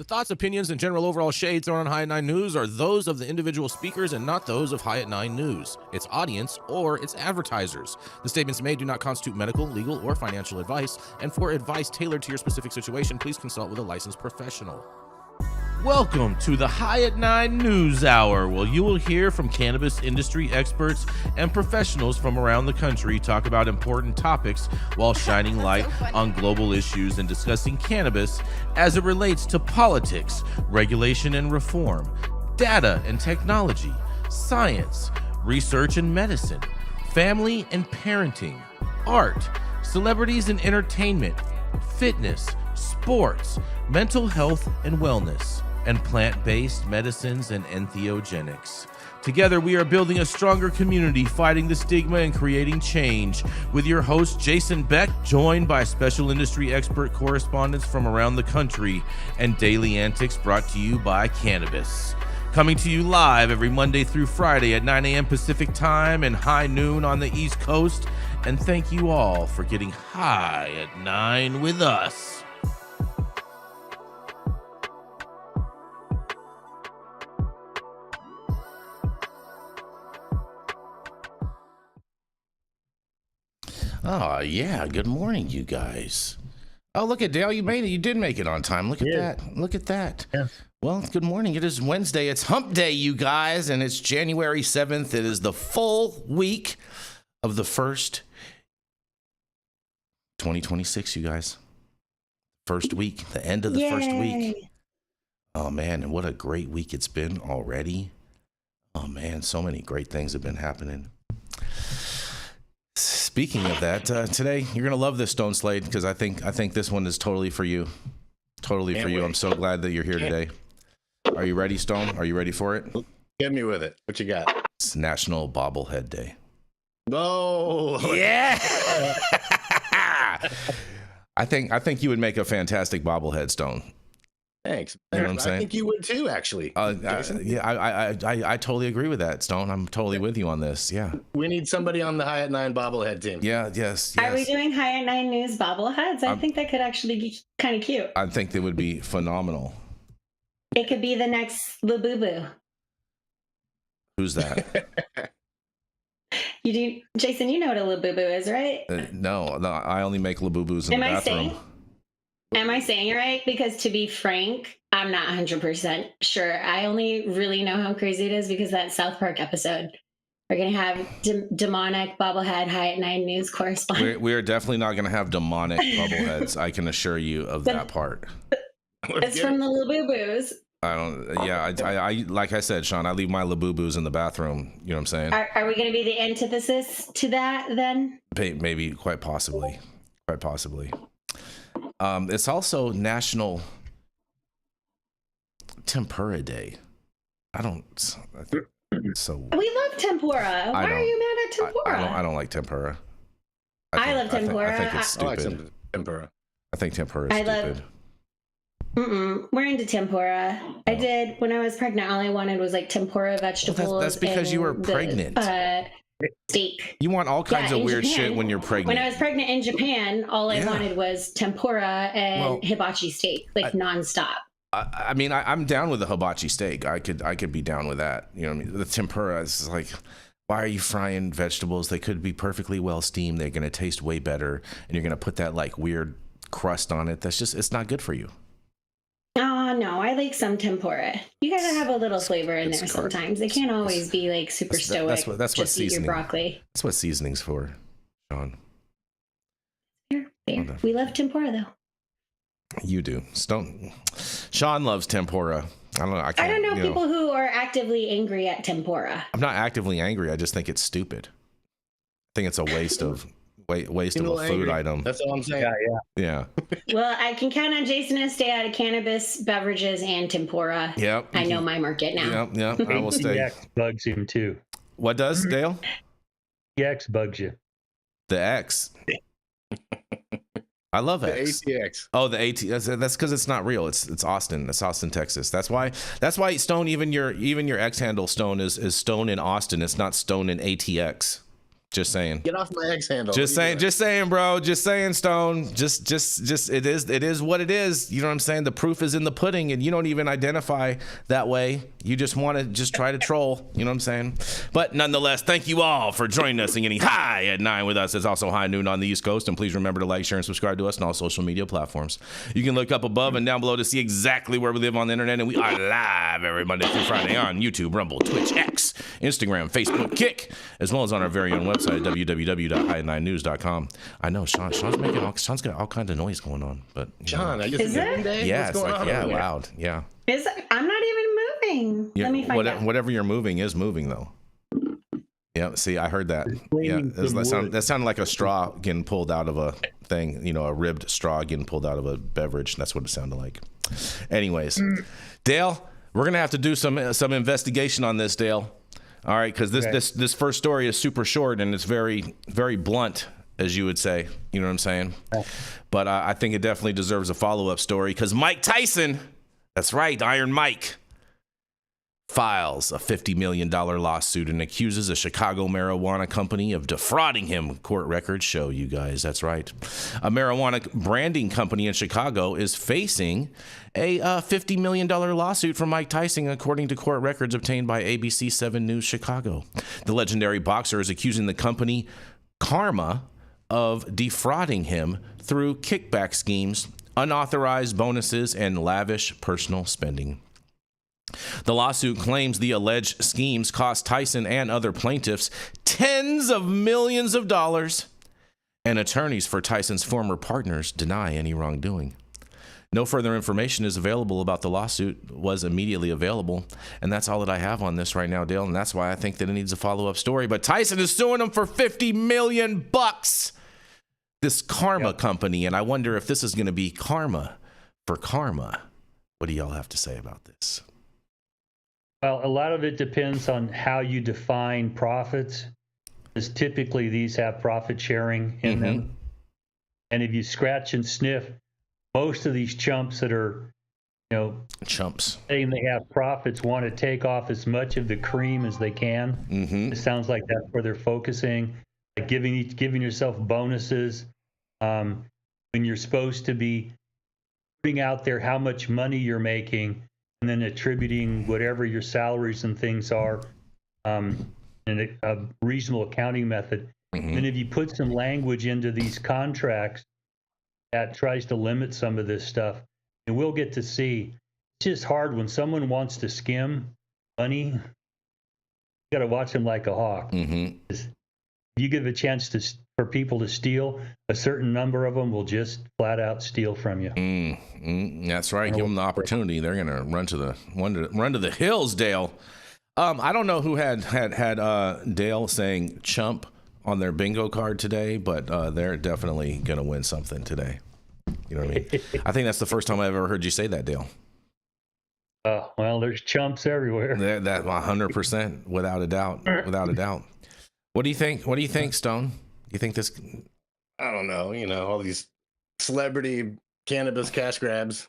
thoughts, opinions, and general overall shade thrown on High at 9 News are those of the individual speakers and not those of High at 9 News, its audience, or its advertisers. The statements made do not constitute medical, legal, or financial advice, and for advice tailored to your specific situation, please consult with a licensed professional. Welcome to the High at 9 News Hour, where you will hear from cannabis industry experts and professionals from around the country talk about important topics while shining light on global issues and discussing cannabis as it relates to politics, regulation and reform, data and technology, science, research and medicine, family and parenting, art, celebrities and entertainment, fitness, sports, mental health and wellness, and plant-based medicines and entheogenics. Together, we are building a stronger community, fighting the stigma and creating change. With your host, Jason Beck, joined by special industry expert correspondents from around the country, and daily antics brought to you by Cannabis. Coming to you live every Monday through Friday at 9 a.m. Pacific time and high noon on the East Coast. And thank you all for getting high at 9 with us. Oh, yeah. Good morning, you guys. Oh, look at Dale. You made it. You did make it on time. Look at that. Look at that. Yeah. Well, good morning. It is Wednesday. It's hump day, you guys, and it's January 7th. It is the full week of the first 2026, you guys. First week, the end of the first week. Oh, man. And what a great week it's been already. Oh, man. So many great things have been happening. Speaking of that, today you're gonna love this, Stone Slade, because I think this one is totally for you. Totally for you. I'm so glad that you're here today. Are you ready, Stone? Are you ready for it? Get me with it. What you got? It's National Bobblehead Day. Oh yeah. I think you would make a fantastic bobblehead, Stone. Thanks. You know what I'm saying? I think you would too, actually. I totally agree with that, Stone. I'm totally with you on this. Yeah. We need somebody on the High at 9 bobblehead team. Yeah. Yes. Are we doing High at 9 News bobbleheads? I think that could actually be kind of cute. I think they would be phenomenal. It could be the next Labubu. Who's that? You do, Jason. You know what a Labubu is, right? No. I only make Labubus in the bathroom. Am I saying it right? Because to be frank, I'm not 100% sure. I only really know how crazy it is because that South Park episode. We're going to have demonic bobblehead High at 9 News correspondent. We are definitely not going to have demonic bobbleheads. I can assure you of that part. It's from the Labubus. I like I said, Shaun, I leave my Labubus in the bathroom. You know what I'm saying? Are we going to be the antithesis to that then? Maybe, quite possibly. Quite possibly. It's also National Tempura Day. So we love tempura. Why are you mad at tempura? I don't like tempura. I love tempura. I think it's stupid. I like some tempura. I think tempura is stupid. We're into tempura. I did when I was pregnant. All I wanted was like tempura vegetables. Well, that's because you were pregnant. Steak. You want all kinds of weird shit when you're pregnant. When I was pregnant in Japan, all I wanted was tempura and hibachi steak, like nonstop. I mean, I'm down with the hibachi steak. I could be down with that. You know what I mean? The tempura is like, why are you frying vegetables? They could be perfectly well steamed. They're going to taste way better. And you're going to put that like weird crust on it. It's not good for you. Oh, no, I like some tempura. You gotta have a little flavor in there sometimes. It can't always be like super stoic. That's what seasoning. Eat your broccoli. That's what seasoning's for, Shaun. Fair. We love tempura though. You do. Shaun loves tempura. I don't know people who are actively angry at tempura. I'm not actively angry. I just think it's stupid. I think it's a waste of a food item. That's all I'm saying. Yeah. Well, I can count on Jason to stay out of cannabis, beverages, and tempura. Yep. I know my market now. Yep. I will stay. The X bugs him too. What does, Dale? The X bugs you. The X. I love X. The ATX. Oh, the AT. That's because it's not real. It's Austin. It's Austin, Texas. That's why Stone. Even your X handle, Stone, is Stone in Austin. It's not Stone in ATX. Just saying. Get off my X handle. Just saying, bro. Just saying, Stone. Just it is what it is. You know what I'm saying? The proof is in the pudding, and you don't even identify that way. You just want to just try to troll. You know what I'm saying? But nonetheless, thank you all for joining us and getting high at 9 with us. It's also high noon on the East Coast, and please remember to like, share, and subscribe to us on all social media platforms. You can look up above and down below to see exactly where we live on the internet, and we are live every Monday through Friday on YouTube, Rumble, Twitch, X, Instagram, Facebook, Kick, as well as on our very own website at www.high9news.com. I know Sean's got all kinds of noise going on, but Sean, I guess it's it? day. yeah, What's it's going like on over here? loud, yeah. I'm not even moving. Let me find out. Whatever you're moving is moving though. Yeah, see, I heard that. Yeah, that sounded like a straw getting pulled out of a thing, you know, a ribbed straw getting pulled out of a beverage. That's what it sounded like. Anyways, Dale, we're gonna have to do some investigation on this, Dale. All right, because this first story is super short and it's very, very blunt, as you would say. You know what I'm saying? But I think it definitely deserves a follow-up story because Mike Tyson, that's right, Iron Mike, files a $50 million lawsuit and accuses a Chicago marijuana company of defrauding him. Court records show, you guys, that's right. A marijuana branding company in Chicago is facing a $50 million lawsuit from Mike Tyson, according to court records obtained by ABC 7 News Chicago. The legendary boxer is accusing the company Karma of defrauding him through kickback schemes, unauthorized bonuses, and lavish personal spending. The lawsuit claims the alleged schemes cost Tyson and other plaintiffs tens of millions of dollars, and attorneys for Tyson's former partners deny any wrongdoing. No further information is available about the lawsuit was immediately available, and that's all that I have on this right now, Dale, and that's why I think that it needs a follow-up story. But Tyson is suing him for $50 million, this Karma company, and I wonder if this is going to be karma for karma. What do y'all have to say about this? Well, a lot of it depends on how you define profits, because typically these have profit sharing in them. And if you scratch and sniff, most of these chumps that are, chumps saying they have profits want to take off as much of the cream as they can. It sounds like that's where they're focusing, like giving yourself bonuses when you're supposed to be putting out there how much money you're making, and then attributing whatever your salaries and things are in a reasonable accounting method. And if you put some language into these contracts that tries to limit some of this stuff, and we'll get to see. It's just hard when someone wants to skim money. You got to watch them like a hawk. If you give a chance for people to steal, a certain number of them will just flat out steal from you. That's right. Give them the opportunity. They're gonna run to the hills, Dale. I don't know who had Dale saying chump on their bingo card today, but they're definitely gonna win something today. You know what I mean? I think that's the first time I've ever heard you say that, Dale. Well, there's chumps everywhere. That 100%, without a doubt. What do you think? What do you think, Stone? Do you think this? I don't know. All these celebrity cannabis cash grabs.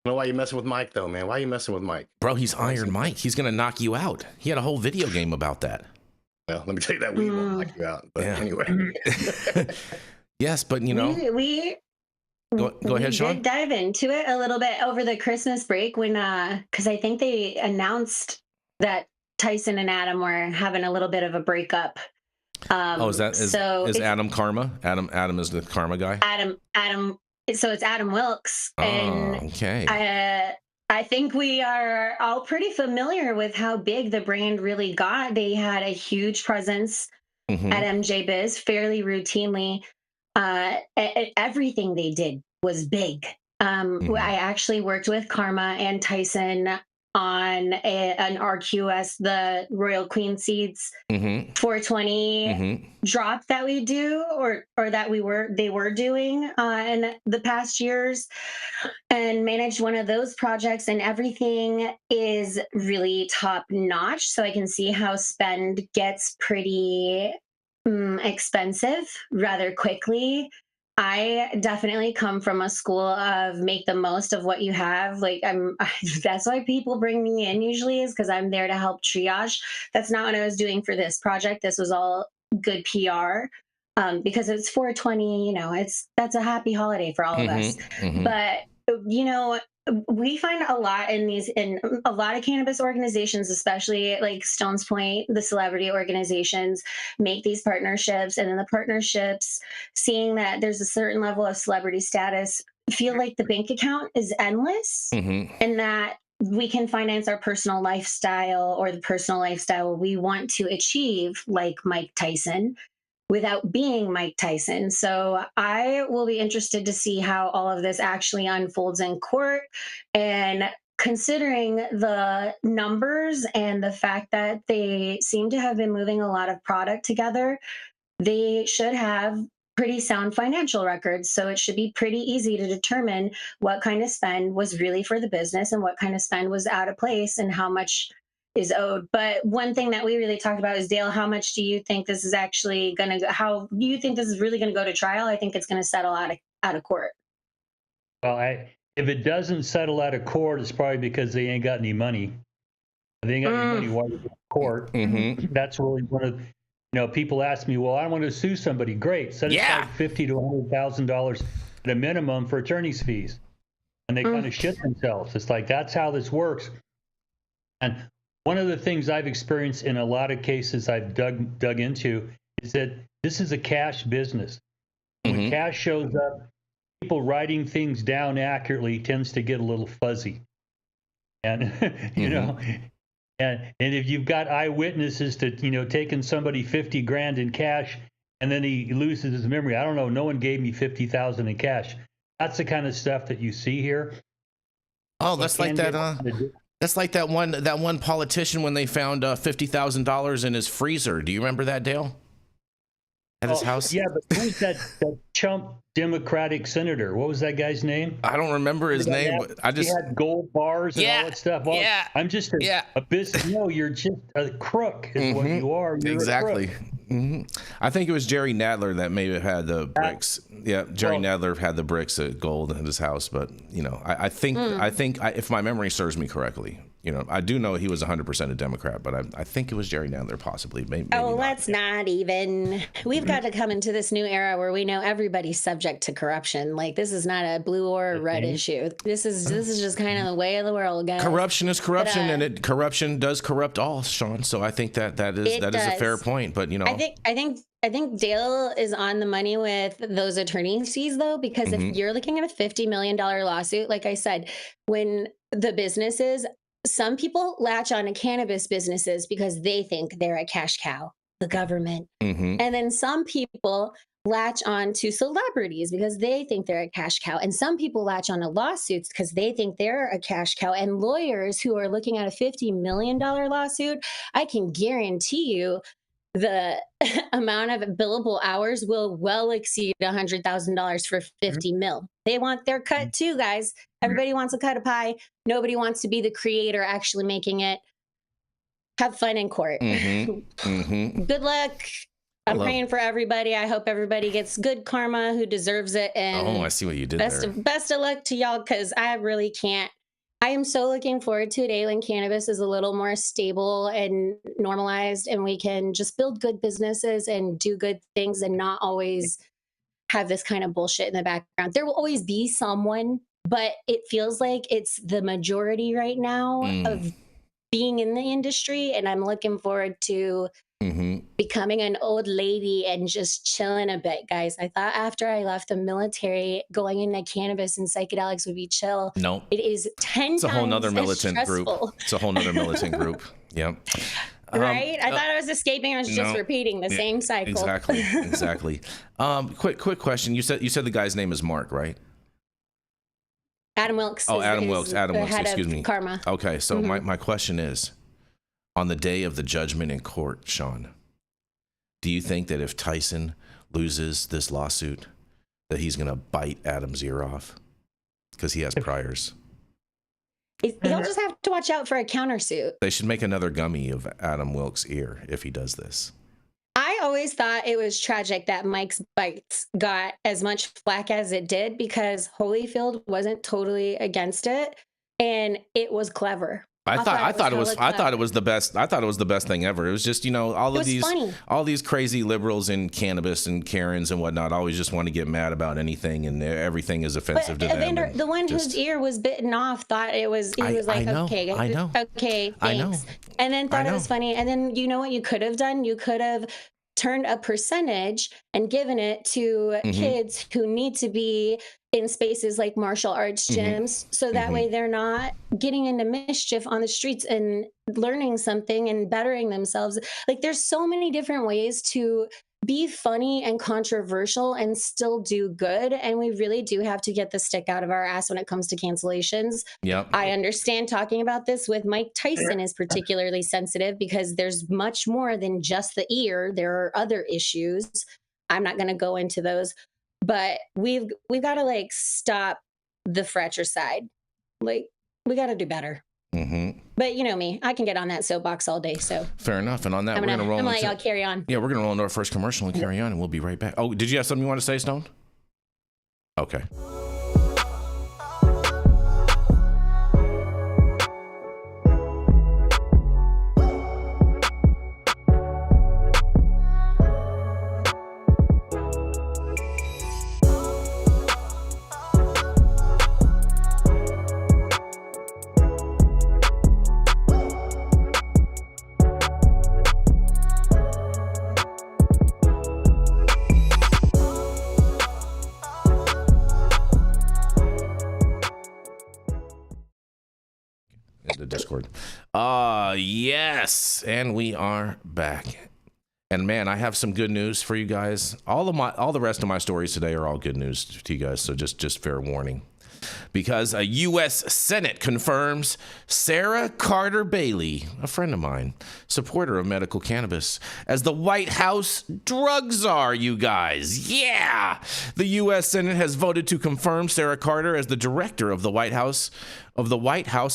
I don't know why you messing with Mike though, man. Why are you messing with Mike? Bro, he's Iron Mike. He's gonna knock you out. He had a whole video game about that. Well, let me tell you that weed won't knock you out. But anyway. Yes, but Go ahead, Sean. Did dive into it a little bit over the Christmas break when, because I think they announced that Tyson and Adam were having a little bit of a breakup. Is Adam Karma? Adam is the Karma guy. Adam. So it's Adam Wilkes, and okay. I think we are all pretty familiar with how big the brand really got. They had a huge presence at MJ Biz fairly routinely. Everything they did was big. I actually worked with Karma and Tyson on an RQS, the Royal Queen Seeds 420 drop that we do, or that they were doing in the past years, and managed one of those projects, and everything is really top notch. So I can see how spend gets pretty expensive rather quickly. I definitely come from a school of make the most of what you have. That's why people bring me in usually, is because I'm there to help triage. That's not what I was doing for this project. This was all good PR. Because it's 420, you know, that's a happy holiday for all of us. But, you know, we find a lot in a lot of cannabis organizations, especially like Stone's Point, the celebrity organizations, make these partnerships, and then the partnerships, seeing that there's a certain level of celebrity status, feel like the bank account is endless, and that we can finance our personal lifestyle or the personal lifestyle we want to achieve, like Mike Tyson, without being Mike Tyson. So I will be interested to see how all of this actually unfolds in court. And considering the numbers and the fact that they seem to have been moving a lot of product together, they should have pretty sound financial records. So it should be pretty easy to determine what kind of spend was really for the business and what kind of spend was out of place and how much is owed. But one thing that we really talked about is, Dale, how much do you think this is actually going to, how do you think this is really going to go to trial? I think it's going to settle out of court. Well, if it doesn't settle out of court, it's probably because they ain't got any money. If they ain't got any money, why would they go to court? That's really one of, you know, people ask me, well, I want to sue somebody. Great. Set aside $50,000 to $100,000 at a minimum for attorney's fees. And they kind of shit themselves. It's like, that's how this works. And one of the things I've experienced in a lot of cases I've dug into is that this is a cash business. When cash shows up, people writing things down accurately tends to get a little fuzzy. And, you know, and if you've got eyewitnesses to, you know, taking somebody 50 grand in cash and then he loses his memory, I don't know, no one gave me 50,000 in cash. That's the kind of stuff that you see here. Oh, that's like that. That's like that one politician when they found $50,000 in his freezer. Do you remember that, Dale? At his house? Yeah, but who's that chump Democratic senator? What was that guy's name? I don't remember his name, but he had gold bars and all that stuff. Well, I'm just a business. No, you're just a crook is what you are. You're exactly. I think it was Jerry Nadler that maybe had the bricks. Jerry Nadler had the bricks of gold in his house, but you know, I think if my memory serves me correctly, you know, I do know he was 100% a Democrat, but I think it was Jerry Nadler, possibly. Maybe let's not even. We've got to come into this new era where we know everybody's subject to corruption. Like, this is not a blue or a red issue. This is just kind of the way of the world, guys. Corruption is corruption, and corruption does corrupt all, Shaun. So I think that is a fair point. But you know, I think Dale is on the money with those attorney's fees, though, because if you're looking at a $50 million lawsuit, like I said, when the businesses, some people latch on to cannabis businesses because they think they're a cash cow, the government. And then some people latch on to celebrities because they think they're a cash cow. And some people latch on to lawsuits because they think they're a cash cow. And lawyers who are looking at a $50 million lawsuit, I can guarantee you the amount of billable hours will well exceed $100,000 for 50 mil. They want their cut too, guys. Everybody wants a cut of pie. Nobody wants to be the creator actually making it. Have fun in court. Good luck. I'm praying for everybody. I hope everybody gets good karma who deserves it. And I see what you did there. Best of luck to y'all, because I really can't. I am so looking forward to a day when cannabis is a little more stable and normalized, and we can just build good businesses and do good things and not always have this kind of bullshit in the background. There will always be someone, but it feels like it's the majority right now of being in the industry. And I'm looking forward to becoming an old lady and just chilling a bit, guys. I thought after I left the military, going into cannabis and psychedelics would be chill. No, it is 10 times. It's a whole nother militant group. It's a whole nother militant group. Yeah. Right? I thought I was escaping. I was just repeating the same cycle. Exactly. Quick question. You said the guy's name is Mark, right? Adam Wilkes. Adam Wilkes. Excuse me. Karma. Okay. So my question is, on the day of the judgment in court, Shaun, do you think that if Tyson loses this lawsuit, that he's going to bite Adam's ear off because he has priors? He'll just have to watch out for a countersuit. They should make another gummy of Adam Wilkes' ear if he does this. I always thought it was tragic that Mike's bites got as much flack as it did because Holyfield wasn't totally against it, and it was clever. I thought it was the best. I thought it was the best thing ever. It was just, all these crazy liberals in cannabis and Karens and whatnot always just want to get mad about anything, and everything is offensive to them. The one whose ear was bitten off thought it was. He was like, okay, thanks, and then thought it was funny. And then you know what you could have done? You could have turned a percentage and given it to kids who need to be in spaces like martial arts gyms, so that way they're not getting into mischief on the streets and learning something and bettering themselves. Like, there's so many different ways to be funny and controversial and still do good, and we really do have to get the stick out of our ass when it comes to cancellations. Yep. I understand talking about this with Mike Tyson is particularly sensitive because there's much more than just the ear. There are other issues. I'm not going to go into those, but we've got to stop the fratricide. We got to do better. But you know me, I can get on that soapbox all day. So fair enough. And on that, we're gonna roll. I'll carry on. Yeah, we're gonna roll into our first commercial and carry on, and we'll be right back. Oh, did you have something you want to say, Stone? Okay. The Discord. Yes, and we are back. And man, I have some good news for you guys. All the rest of my stories today are all good news to you guys, so just fair warning. Because a U.S. Senate confirms Sara Carter Bailey, a friend of mine, supporter of medical cannabis, as the White House drug czar, you guys. Yeah! The U.S. Senate has voted to confirm Sara Carter as the director of the White House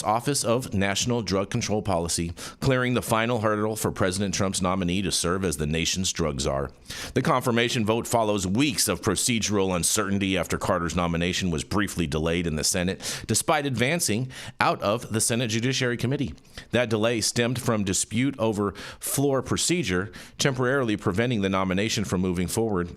Office of National Drug Control Policy, clearing the final hurdle for President Trump's nominee to serve as the nation's drug czar. The confirmation vote follows weeks of procedural uncertainty after Carter's nomination was briefly delayed in the Senate, despite advancing out of the Senate Judiciary Committee. That delay stemmed from dispute over floor procedure, temporarily preventing the nomination from moving forward,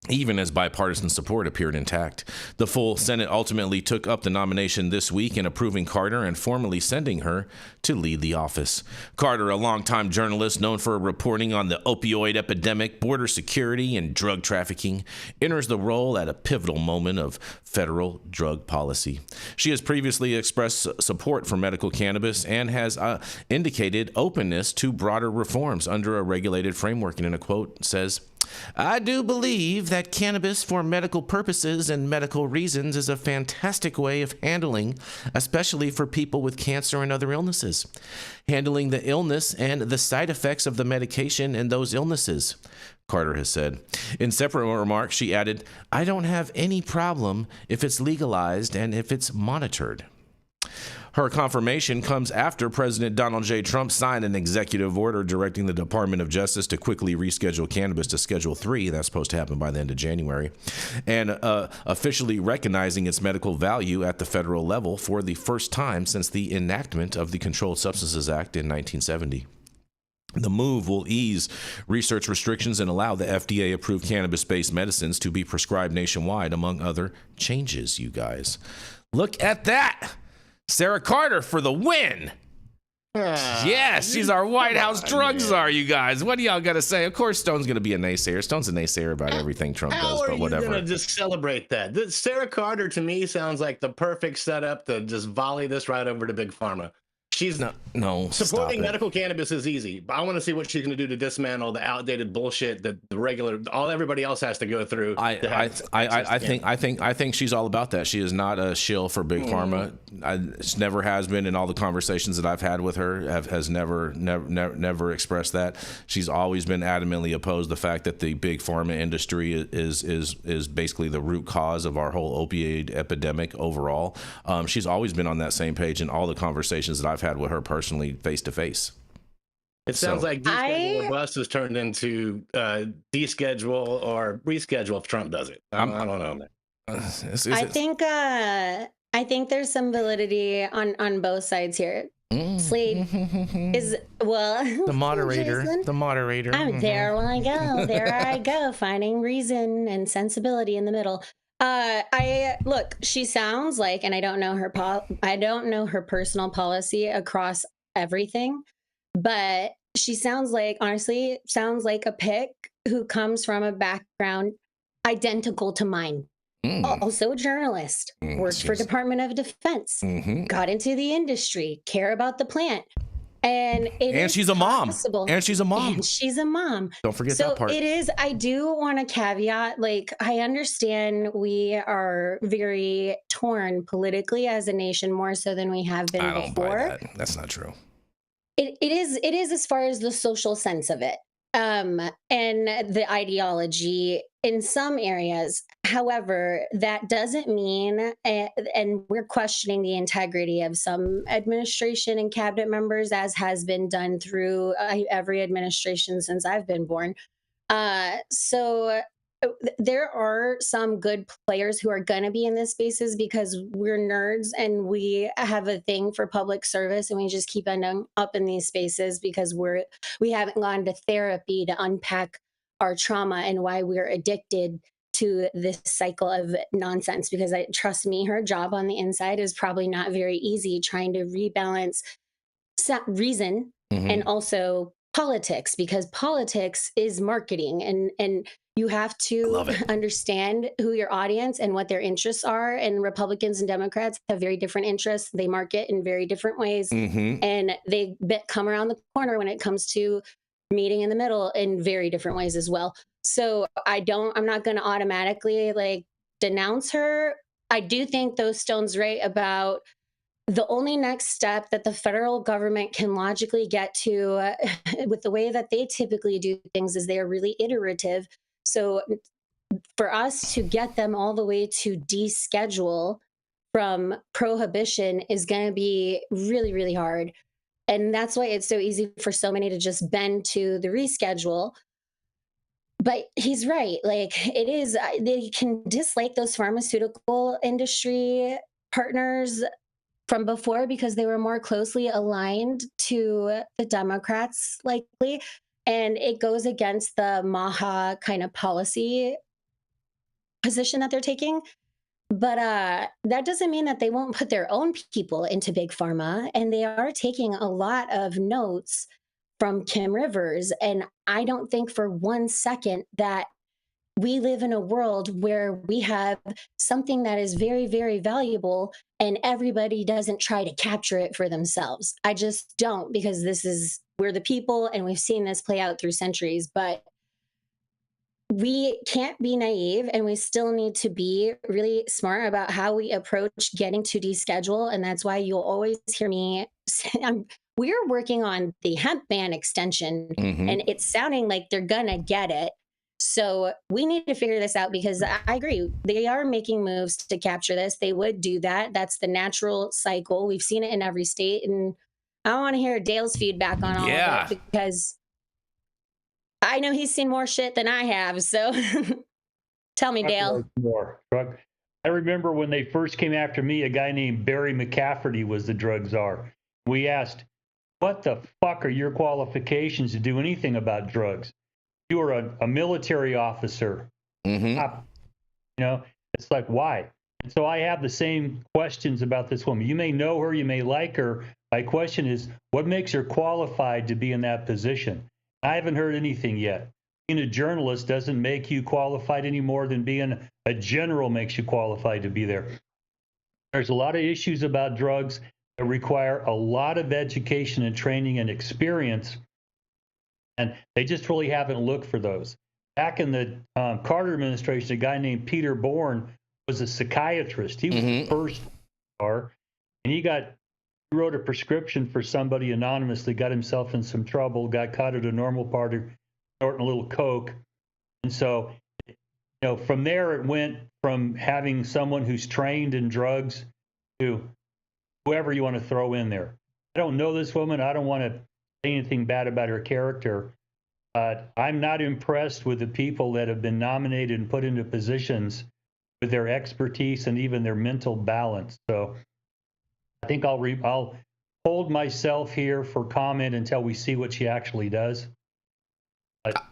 even as bipartisan support appeared intact. The full Senate ultimately took up the nomination this week in approving Carter and formally sending her to lead the office. Carter, a longtime journalist known for reporting on the opioid epidemic, border security, and drug trafficking, enters the role at a pivotal moment of federal drug policy. She has previously expressed support for medical cannabis and has indicated openness to broader reforms under a regulated framework, and in a quote says, "I do believe that cannabis for medical purposes and medical reasons is a fantastic way of handling, especially for people with cancer and other illnesses. Handling the illness and the side effects of the medication and those illnesses," Carter has said. In separate remarks, she added, "I don't have any problem if it's legalized and if it's monitored." Her confirmation comes after President Donald J. Trump signed an executive order directing the Department of Justice to quickly reschedule cannabis to Schedule 3, that's supposed to happen by the end of January, and officially recognizing its medical value at the federal level for the first time since the enactment of the Controlled Substances Act in 1970. The move will ease research restrictions and allow the FDA-approved cannabis-based medicines to be prescribed nationwide, among other changes, you guys. Look at that! Sara Carter for the win. Yes, she's our White House drug czar, you guys. What do y'all got to say? Of course, Stone's going to be a naysayer. Stone's a naysayer about everything Trump does, but whatever. How are you going to just celebrate that? Sara Carter, to me, sounds like the perfect setup to just volley this right over to Big Pharma. She's no supporting medical cannabis is easy, but I want to see what she's going to do to dismantle the outdated bullshit that everybody else has to go through. I think she's all about that. She is not a shill for Big Pharma. She never has been in all the conversations that I've had with her. Has never expressed that. She's always been adamantly opposed the fact that the Big Pharma industry is basically the root cause of our whole opioid epidemic overall. She's always been on that same page in all the conversations that I've had with her personally, face to face. It sounds like deschedule or bust has turned into deschedule or reschedule if Trump does it. I don't know, man. I think there's some validity on both sides here. Slade is, well, The moderator. Jason, The moderator. there I go. There I go, finding reason and sensibility in the middle. Look, she sounds like, and I don't know her I don't know her personal policy across everything, but she sounds like, honestly, sounds like a pick who comes from a background identical to mine. Also a journalist, worked for Department of Defense, got into the industry, care about the plant. And she's a mom. And she's a mom. And she's a mom. Don't forget that part. So it is, I do want to caveat, like, I understand we are very torn politically as a nation, more so than we have been before. Buy that. That's not true. It is as far as the social sense of it. And the ideology in some areas. However, that doesn't mean, and we're questioning the integrity of some administration and cabinet members, as has been done through every administration since I've been born. So there are some good players who are going to be in this spaces because we're nerds and we have a thing for public service, and we just keep ending up in these spaces because we haven't gone to therapy to unpack our trauma and why we're addicted to this cycle of nonsense. Because trust me, her job on the inside is probably not very easy, trying to rebalance reason and also politics, because politics is marketing, and you have to understand who your audience and what their interests are. And Republicans and Democrats have very different interests. They market in very different ways, and they come around the corner when it comes to meeting in the middle in very different ways as well. So I'm not going to automatically like denounce her. I do think those Stone's right about the only next step that the federal government can logically get to with the way that they typically do things is they are really iterative. So for us to get them all the way to deschedule from prohibition is going to be really, really hard. And that's why it's so easy for so many to just bend to the reschedule. But he's right. Like, it is, they can dislike those pharmaceutical industry partners from before because they were more closely aligned to the Democrats, likely. And it goes against the MAHA kind of policy position that they're taking. But that doesn't mean that they won't put their own people into big pharma. And they are taking a lot of notes from Kim Rivers. And I don't think for 1 second that we live in a world where we have something that is very, very valuable and everybody doesn't try to capture it for themselves. I just don't, because we're the people and we've seen this play out through centuries. But we can't be naive, and we still need to be really smart about how we approach getting to deschedule. And that's why you'll always hear me say, we're working on the hemp ban extension, and it's sounding like they're gonna get it. So we need to figure this out, because I agree, they are making moves to capture this. They would do that. That's the natural cycle. We've seen it in every state. And I want to hear Dale's feedback on all of it, because I know he's seen more shit than I have. So tell me, Dale. More. I remember when they first came after me, a guy named Barry McCafferty was the drug czar. We asked, what the fuck are your qualifications to do anything about drugs? You are a military officer. You know, it's like, why? And so I have the same questions about this woman. You may know her, you may like her. My question is, what makes her qualified to be in that position? I haven't heard anything yet. Being a journalist doesn't make you qualified any more than being a general makes you qualified to be there. There's a lot of issues about drugs that require a lot of education and training and experience, and they just really haven't looked for those. Back in the Carter administration, a guy named Peter Bourne was a psychiatrist. He was the first czar, and he wrote a prescription for somebody anonymously, got himself in some trouble, got caught at a normal party, snorting a little coke. And so, you know, from there it went from having someone who's trained in drugs to whoever you want to throw in there. I don't know this woman. I don't want to say anything bad about her character. I'm not impressed with the people that have been nominated and put into positions with their expertise and even their mental balance. So I think I'll hold myself here for comment until we see what she actually does.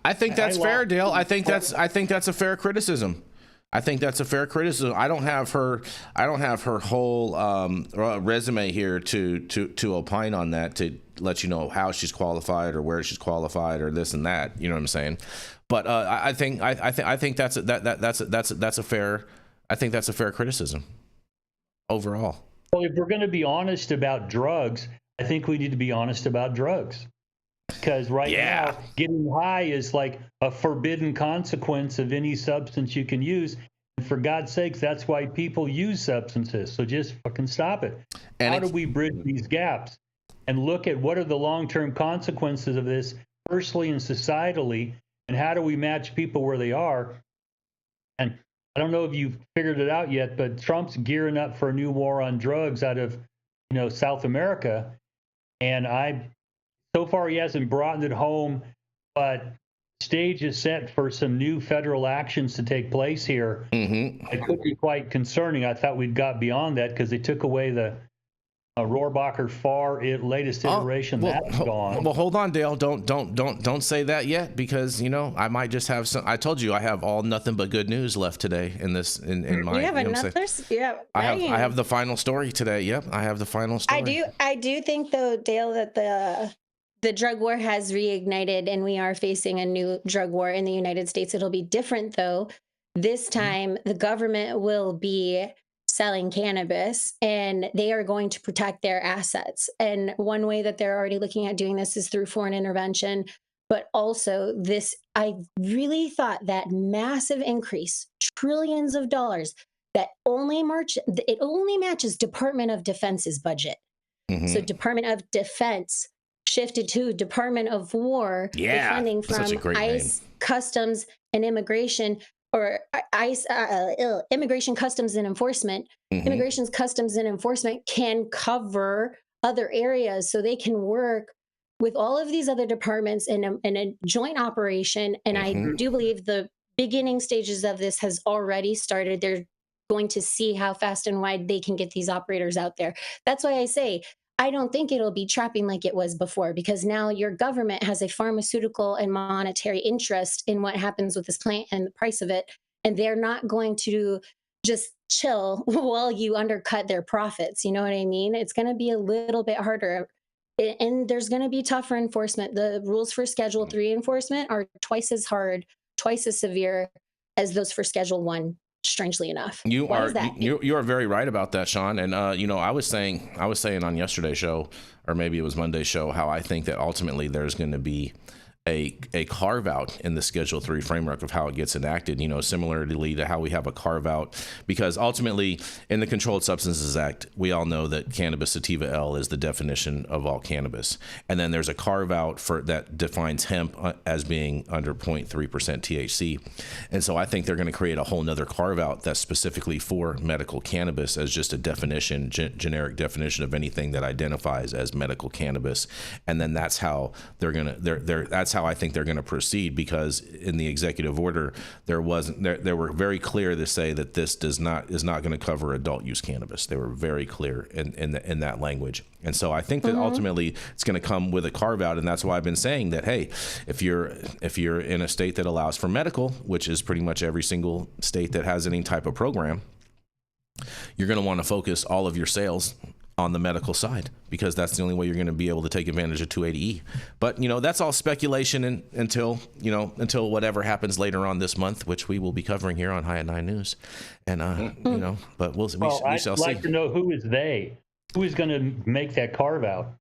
I think that's fair, Dale. I think that's a fair criticism. I think that's a fair criticism. I don't have her whole resume here to opine on that, to let you know how she's qualified or where she's qualified or this and that. You know what I'm saying? But I think that's a fair criticism overall. Well, if we're going to be honest about drugs, I think we need to be honest about drugs. Because now, getting high is like a forbidden consequence of any substance you can use. And for God's sakes, that's why people use substances. So just fucking stop it. And how do we bridge these gaps and look at what are the long-term consequences of this personally and societally, and how do we match people where they are? And I don't know if you've figured it out yet, but Trump's gearing up for a new war on drugs out of, South America. And so far, he hasn't brought it home, but stage is set for some new federal actions to take place here. Mm-hmm. It could be quite concerning. I thought we'd got beyond that because they took away the Rohrabacher Farr latest iteration. That's gone. Well, hold on, Dale. Don't say that yet, because I might just have some. I told you I have all nothing but good news left today in this. In my. You have another. Yeah. I have the final story today. Yep, I have the final story. I do think though, Dale, that the drug war has reignited, and we are facing a new drug war in the United States. It'll be different though. This time, the government will be selling cannabis, and they are going to protect their assets. And one way that they're already looking at doing this is through foreign intervention. But also I really thought that massive increase, trillions of dollars, it only matches Department of Defense's budget. Mm-hmm. So Department of Defense shifted to Department of War, funding from ICE, Customs, and Immigration, or ICE, Immigration, Customs, and Enforcement. Mm-hmm. Immigration, Customs, and Enforcement can cover other areas, so they can work with all of these other departments in a joint operation. And I do believe the beginning stages of this has already started. They're going to see how fast and wide they can get these operators out there. That's why I say, I don't think it'll be trapping like it was before, because now your government has a pharmaceutical and monetary interest in what happens with this plant and the price of it. And they're not going to just chill while you undercut their profits. You know what I mean? It's going to be a little bit harder, and there's going to be tougher enforcement. The rules for Schedule 3 enforcement are twice as hard, twice as severe as those for Schedule 1. Strangely enough, you are very right about that, Shaun. And I was saying on yesterday's show, or maybe it was Monday's show, how I think that ultimately there's going to be a carve out in the Schedule 3 framework of how it gets enacted, similarly to how we have a carve out, because ultimately in the Controlled Substances Act, we all know that cannabis sativa L is the definition of all cannabis. And then there's a carve out that defines hemp as being under 0.3% THC. And so I think they're going to create a whole nother carve out that's specifically for medical cannabis as just a definition, generic definition of anything that identifies as medical cannabis. And then that's how that's how I think they're going to proceed, because in the executive order they were very clear to say that this is not going to cover adult use cannabis. They were very clear in that language. And so I think that ultimately it's going to come with a carve out, and that's why I've been saying that, hey, if you're in a state that allows for medical, which is pretty much every single state that has any type of program, you're going to want to focus all of your sales on the medical side, because that's the only way you're going to be able to take advantage of 280E. But that's all speculation until whatever happens later on this month, which we will be covering here on High at 9 News. And but we shall see. I'd like to know who is going to make that carve out.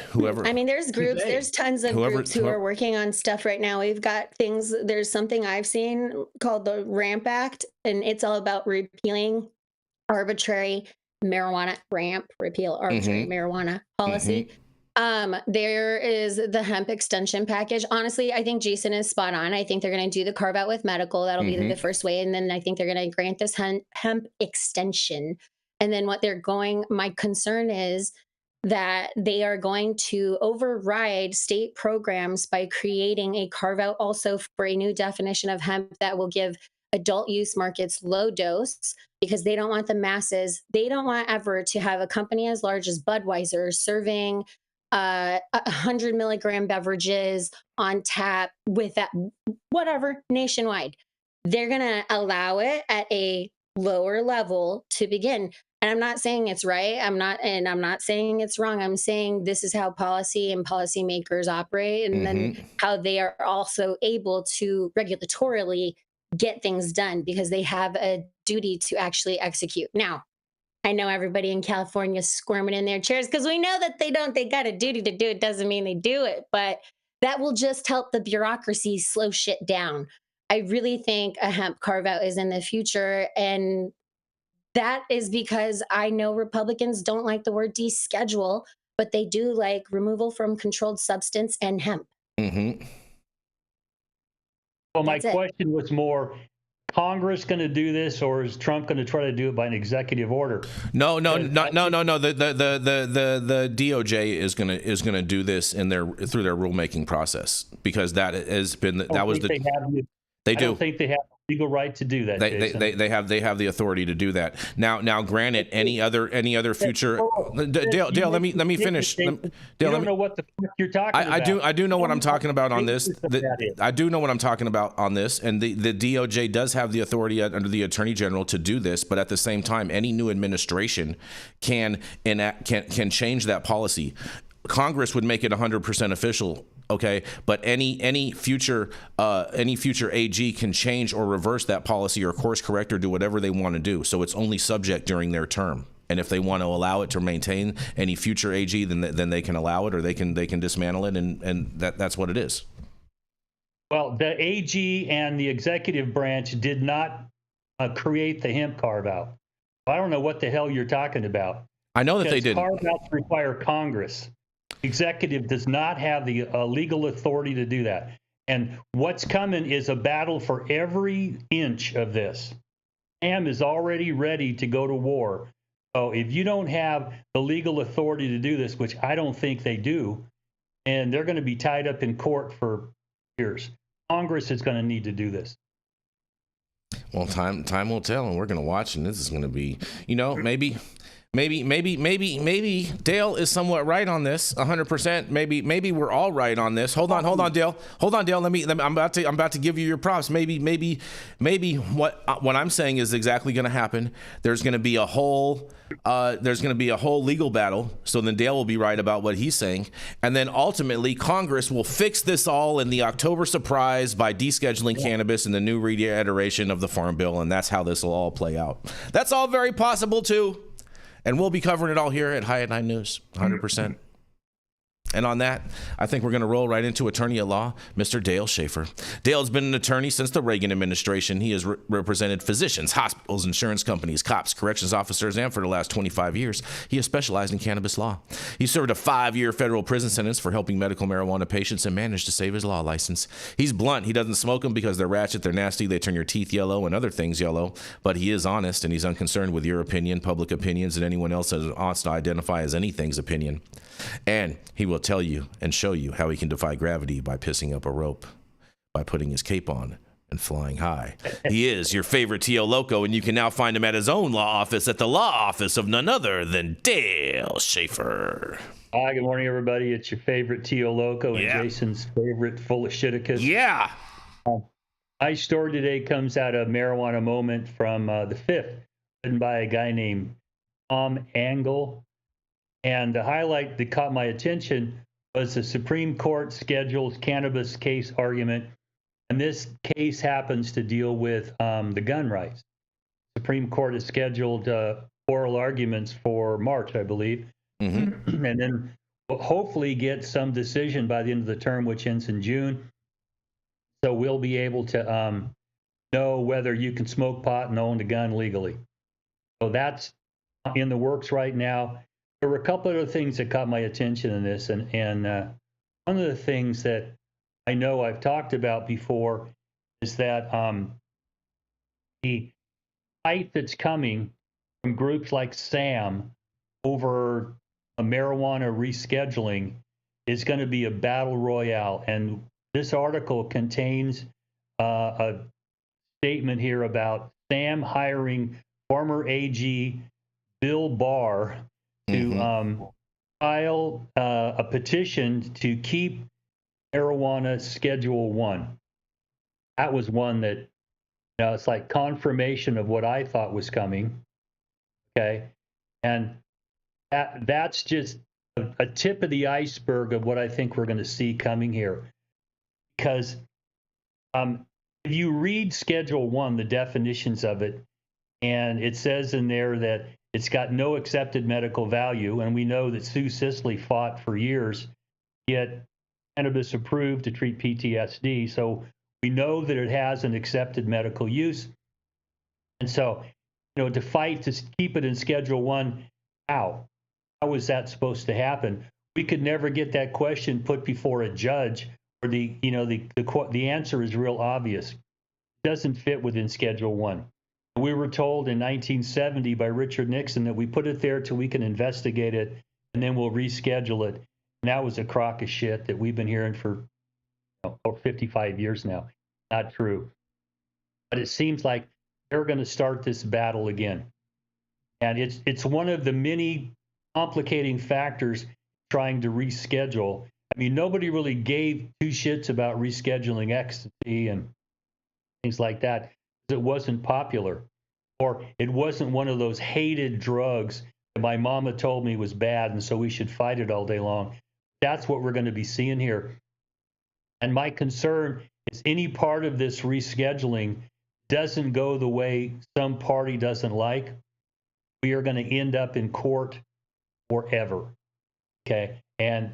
Whoever. I mean, there's groups, there's tons of groups who are working on stuff right now. We've got things. There's something I've seen called the RAMP Act, and it's all about repealing arbitrary marijuana marijuana policy. There is the hemp extension package. Honestly, I think Jason is spot on. I think they're going to do the carve out with medical. That'll be the first way. And then I think they're going to grant this hemp extension. And then my concern is that they are going to override state programs by creating a carve out also for a new definition of hemp that will give adult use markets low dose because they don't want the masses. They don't want ever to have a company as large as Budweiser serving 100 milligram beverages on tap with that, whatever, nationwide. They're going to allow it at a lower level to begin. And I'm not saying it's right. I'm not saying it's wrong. I'm saying this is how policy and policymakers operate, and then how they are also able to regulatorily get things done because they have a duty to actually execute. Now, I know everybody in California is squirming in their chairs because we know that they don't. They got a duty to do it. Doesn't mean they do it, but that will just help the bureaucracy slow shit down. I really think a hemp carve out is in the future, and that is because I know Republicans don't like the word deschedule, but they do like removal from controlled substance and hemp. Well, my question was more, Congress going to do this, or is Trump going to try to do it by an executive order? No. The DOJ is gonna do this through their rulemaking process, because that has been they do. I don't think they have the legal right to do that. They have the authority to do that. Now, granted, any other future. Dale, let me finish. Dale, you don't know what the fuck you're talking about. I do know what I'm talking about on this. I do know what I'm talking about on this, and the DOJ does have the authority under the Attorney General to do this. But at the same time, any new administration can change that policy. Congress would make it 100% official. Okay, but any future AG can change or reverse that policy or course correct or do whatever they want to do. So it's only subject during their term. And if they want to allow it to maintain any future AG, then they can allow it, or they can dismantle it, and that's what it is. Well, the AG and the executive branch did not create the hemp carve out. I don't know what the hell you're talking about. I know that they didn't. Carve outs require Congress. Executive does not have the legal authority to do that. And what's coming is a battle for every inch of this. Sam is already ready to go to war. So if you don't have the legal authority to do this, which I don't think they do, and they're going to be tied up in court for years, Congress is going to need to do this. Well, time will tell, and we're going to watch, and this is going to be, Maybe Dale is somewhat right on this, 100%. Maybe we're all right on this. Hold on, Dale. I'm about to give you your props. Maybe what I'm saying is exactly going to happen. There's going to be a whole legal battle. So then Dale will be right about what he's saying, and then ultimately Congress will fix this all in the October surprise by descheduling cannabis and the new reiteration of the Farm Bill, and that's how this will all play out. That's all very possible too. And we'll be covering it all here at High at 9 News, 100%. And on that, I think we're going to roll right into attorney at law, Mr. Dale Schafer. Dale's been an attorney since the Reagan administration. He has represented physicians, hospitals, insurance companies, cops, corrections officers, and for the last 25 years, he has specialized in cannabis law. He served a 5-year federal prison sentence for helping medical marijuana patients and managed to save his law license. He's blunt. He doesn't smoke them because they're ratchet, they're nasty, they turn your teeth yellow and other things yellow. But he is honest, and he's unconcerned with your opinion, public opinions, and anyone else that wants to identify as anything's opinion. And he will tell you and show you how he can defy gravity by pissing up a rope, by putting his cape on and flying high. He is your favorite Tio Loco, and you can now find him at his own law office at the law office of none other than Dale Schafer. Hi, good morning, everybody. It's your favorite Tio Loco and Jason's favorite full of shiticus. Yeah. My story today comes out of Marijuana Moment from the 5th, written by a guy named Tom Angle. And the highlight that caught my attention was the Supreme Court scheduled cannabis case argument. And this case happens to deal with the gun rights. Supreme Court has scheduled oral arguments for March, I believe. Mm-hmm. And then we'll hopefully get some decision by the end of the term, which ends in June. So we'll be able to know whether you can smoke pot and own a gun legally. So that's in the works right now. There were a couple of things that caught my attention in this, and one of the things that I know I've talked about before is that the fight that's coming from groups like SAM over a marijuana rescheduling is going to be a battle royale. And this article contains a statement here about Sam hiring former AG Bill Barr to file a petition to keep marijuana Schedule 1. That was one that, it's like confirmation of what I thought was coming. Okay. And that's just a tip of the iceberg of what I think we're going to see coming here. Because if you read Schedule 1, the definitions of it, and it says in there that it's got no accepted medical value, and we know that Sue Sisley fought for years to get cannabis approved to treat PTSD, so we know that it has an accepted medical use. And so, to fight to keep it in Schedule 1, how is that supposed to happen? We could never get that question put before a judge, or the answer is real obvious. It doesn't fit within Schedule 1. We were told in 1970 by Richard Nixon that we put it there till we can investigate it, and then we'll reschedule it. And that was a crock of shit that we've been hearing for 55 years now. Not true. But it seems like they're going to start this battle again. And it's one of the many complicating factors trying to reschedule. I mean, nobody really gave two shits about rescheduling ecstasy and things like that. It wasn't popular, or it wasn't one of those hated drugs that my mama told me was bad, and so we should fight it all day long. That's what we're going to be seeing here. And my concern is any part of this rescheduling doesn't go the way some party doesn't like, we are going to end up in court forever. Okay. And,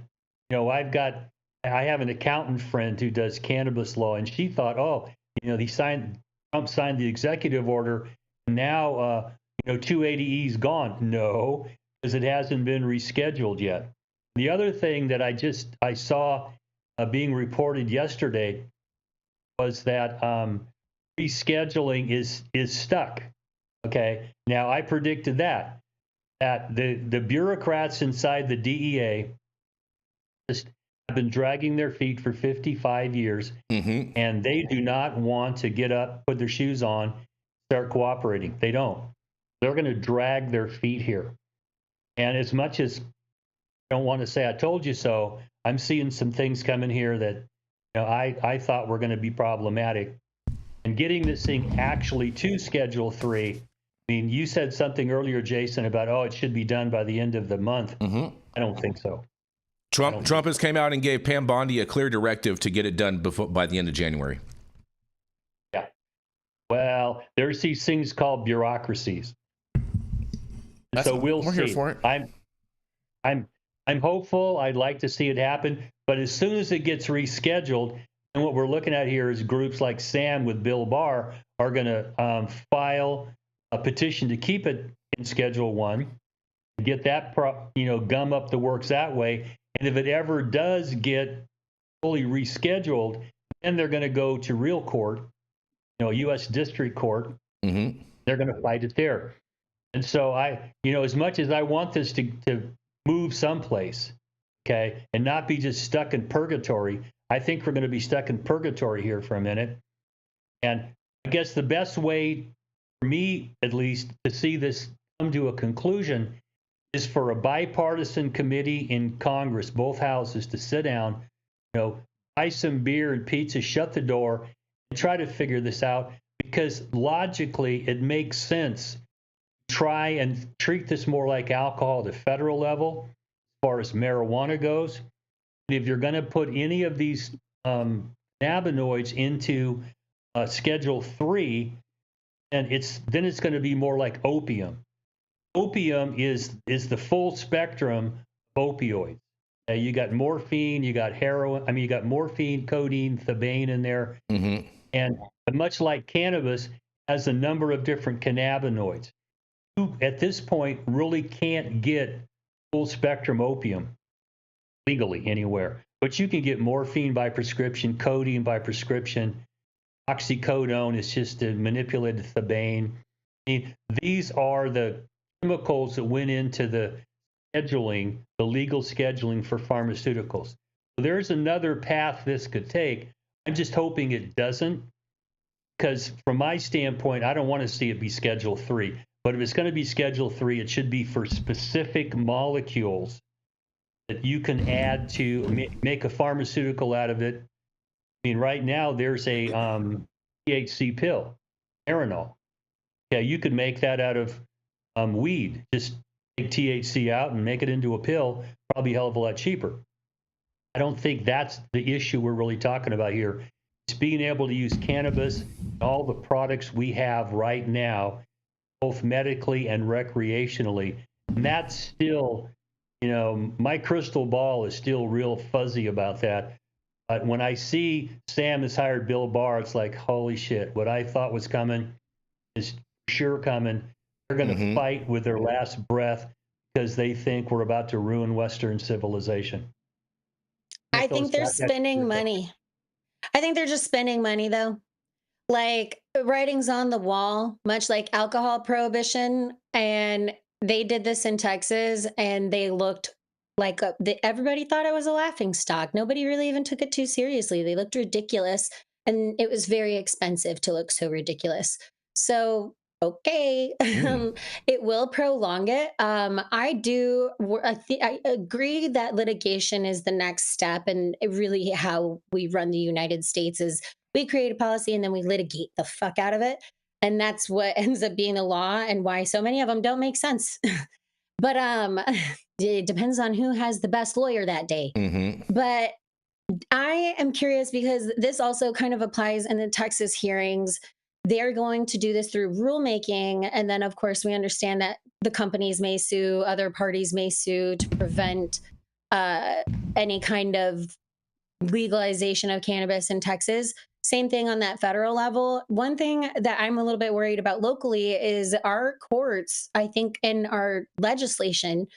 I have an accountant friend who does cannabis law, and she thought, Trump signed the executive order. Now, 280E is gone. No, because it hasn't been rescheduled yet. The other thing that I saw being reported yesterday was that rescheduling is stuck. Okay. Now, I predicted that the bureaucrats inside the DEA just have been dragging their feet for 55 years, and they do not want to get up, put their shoes on, start cooperating. They don't. They're going to drag their feet here. And as much as I don't want to say I told you so, I'm seeing some things coming here that I thought were going to be problematic. And getting this thing actually to Schedule 3, I mean, you said something earlier, Jason, about, it should be done by the end of the month. I don't think so. Trump has came out and gave Pam Bondi a clear directive to get it done by the end of January. Yeah. Well, there's these things called bureaucracies. So we'll see. Here for it. I'm hopeful. I'd like to see it happen. But as soon as it gets rescheduled, and what we're looking at here is groups like Sam with Bill Barr are going to file a petition to keep it in Schedule 1, get that, gum up the works that way. And if it ever does get fully rescheduled, then they're going to go to real court, U.S. District Court. They're going to fight it there. And so as much as I want this to move someplace, okay, and not be just stuck in purgatory, I think we're going to be stuck in purgatory here for a minute. And I guess the best way, for me at least, to see this come to a conclusion is for a bipartisan committee in Congress, both houses, to sit down, buy some beer and pizza, shut the door, and try to figure this out, because logically it makes sense. Try and treat this more like alcohol at the federal level as far as marijuana goes. And if you're going to put any of these cannabinoids into Schedule 3, and it's going to be more like opium. Opium is the full spectrum of opioids. You got morphine, you got heroin. You got morphine, codeine, thebaine in there. And much like cannabis, has a number of different cannabinoids. You, at this point, really can't get full spectrum opium legally anywhere. But you can get morphine by prescription, codeine by prescription. Oxycodone is just a manipulated thebaine. These are the chemicals that went into the scheduling, the legal scheduling for pharmaceuticals. So there's another path this could take. I'm just hoping it doesn't. because from my standpoint, I don't want to see it be Schedule 3. But if it's going to be Schedule 3, it should be for specific molecules that you can add to make a pharmaceutical out of it. I mean, right now there's a THC pill, Aeronol. Yeah, you could make that out of weed. Just take THC out and make it into a pill, probably a hell of a lot cheaper. I don't think that's the issue we're really talking about here. It's being able to use cannabis, all the products we have right now, both medically and recreationally. And that's still, you know, my crystal ball is still real fuzzy about that. But when I see Sam has hired Bill Barr, it's like, holy shit, what I thought was coming is sure coming. They're going to fight with their last breath because they think we're about to ruin Western civilization. I think they're spending money. I think they're just spending money, though. Like, writing's on the wall, much like alcohol prohibition. And they did this in Texas, and they looked like everybody thought it was a laughing stock. Nobody really even took it too seriously. They looked ridiculous, and it was very expensive to look so ridiculous. So, okay, it will prolong it. I agree that litigation is the next step, and really how we run the United States is we create a policy and then we litigate the fuck out of it. And that's what ends up being the law, and why so many of them don't make sense. But it depends on who has the best lawyer that day. But I am curious because this also kind of applies in the Texas hearings. They're going to do this through rulemaking. And then, of course, we understand that the companies may sue, other parties may sue to prevent any kind of legalization of cannabis in Texas. Same thing on that federal level. One thing that I'm a little bit worried about locally is our courts, I think, in our legislation,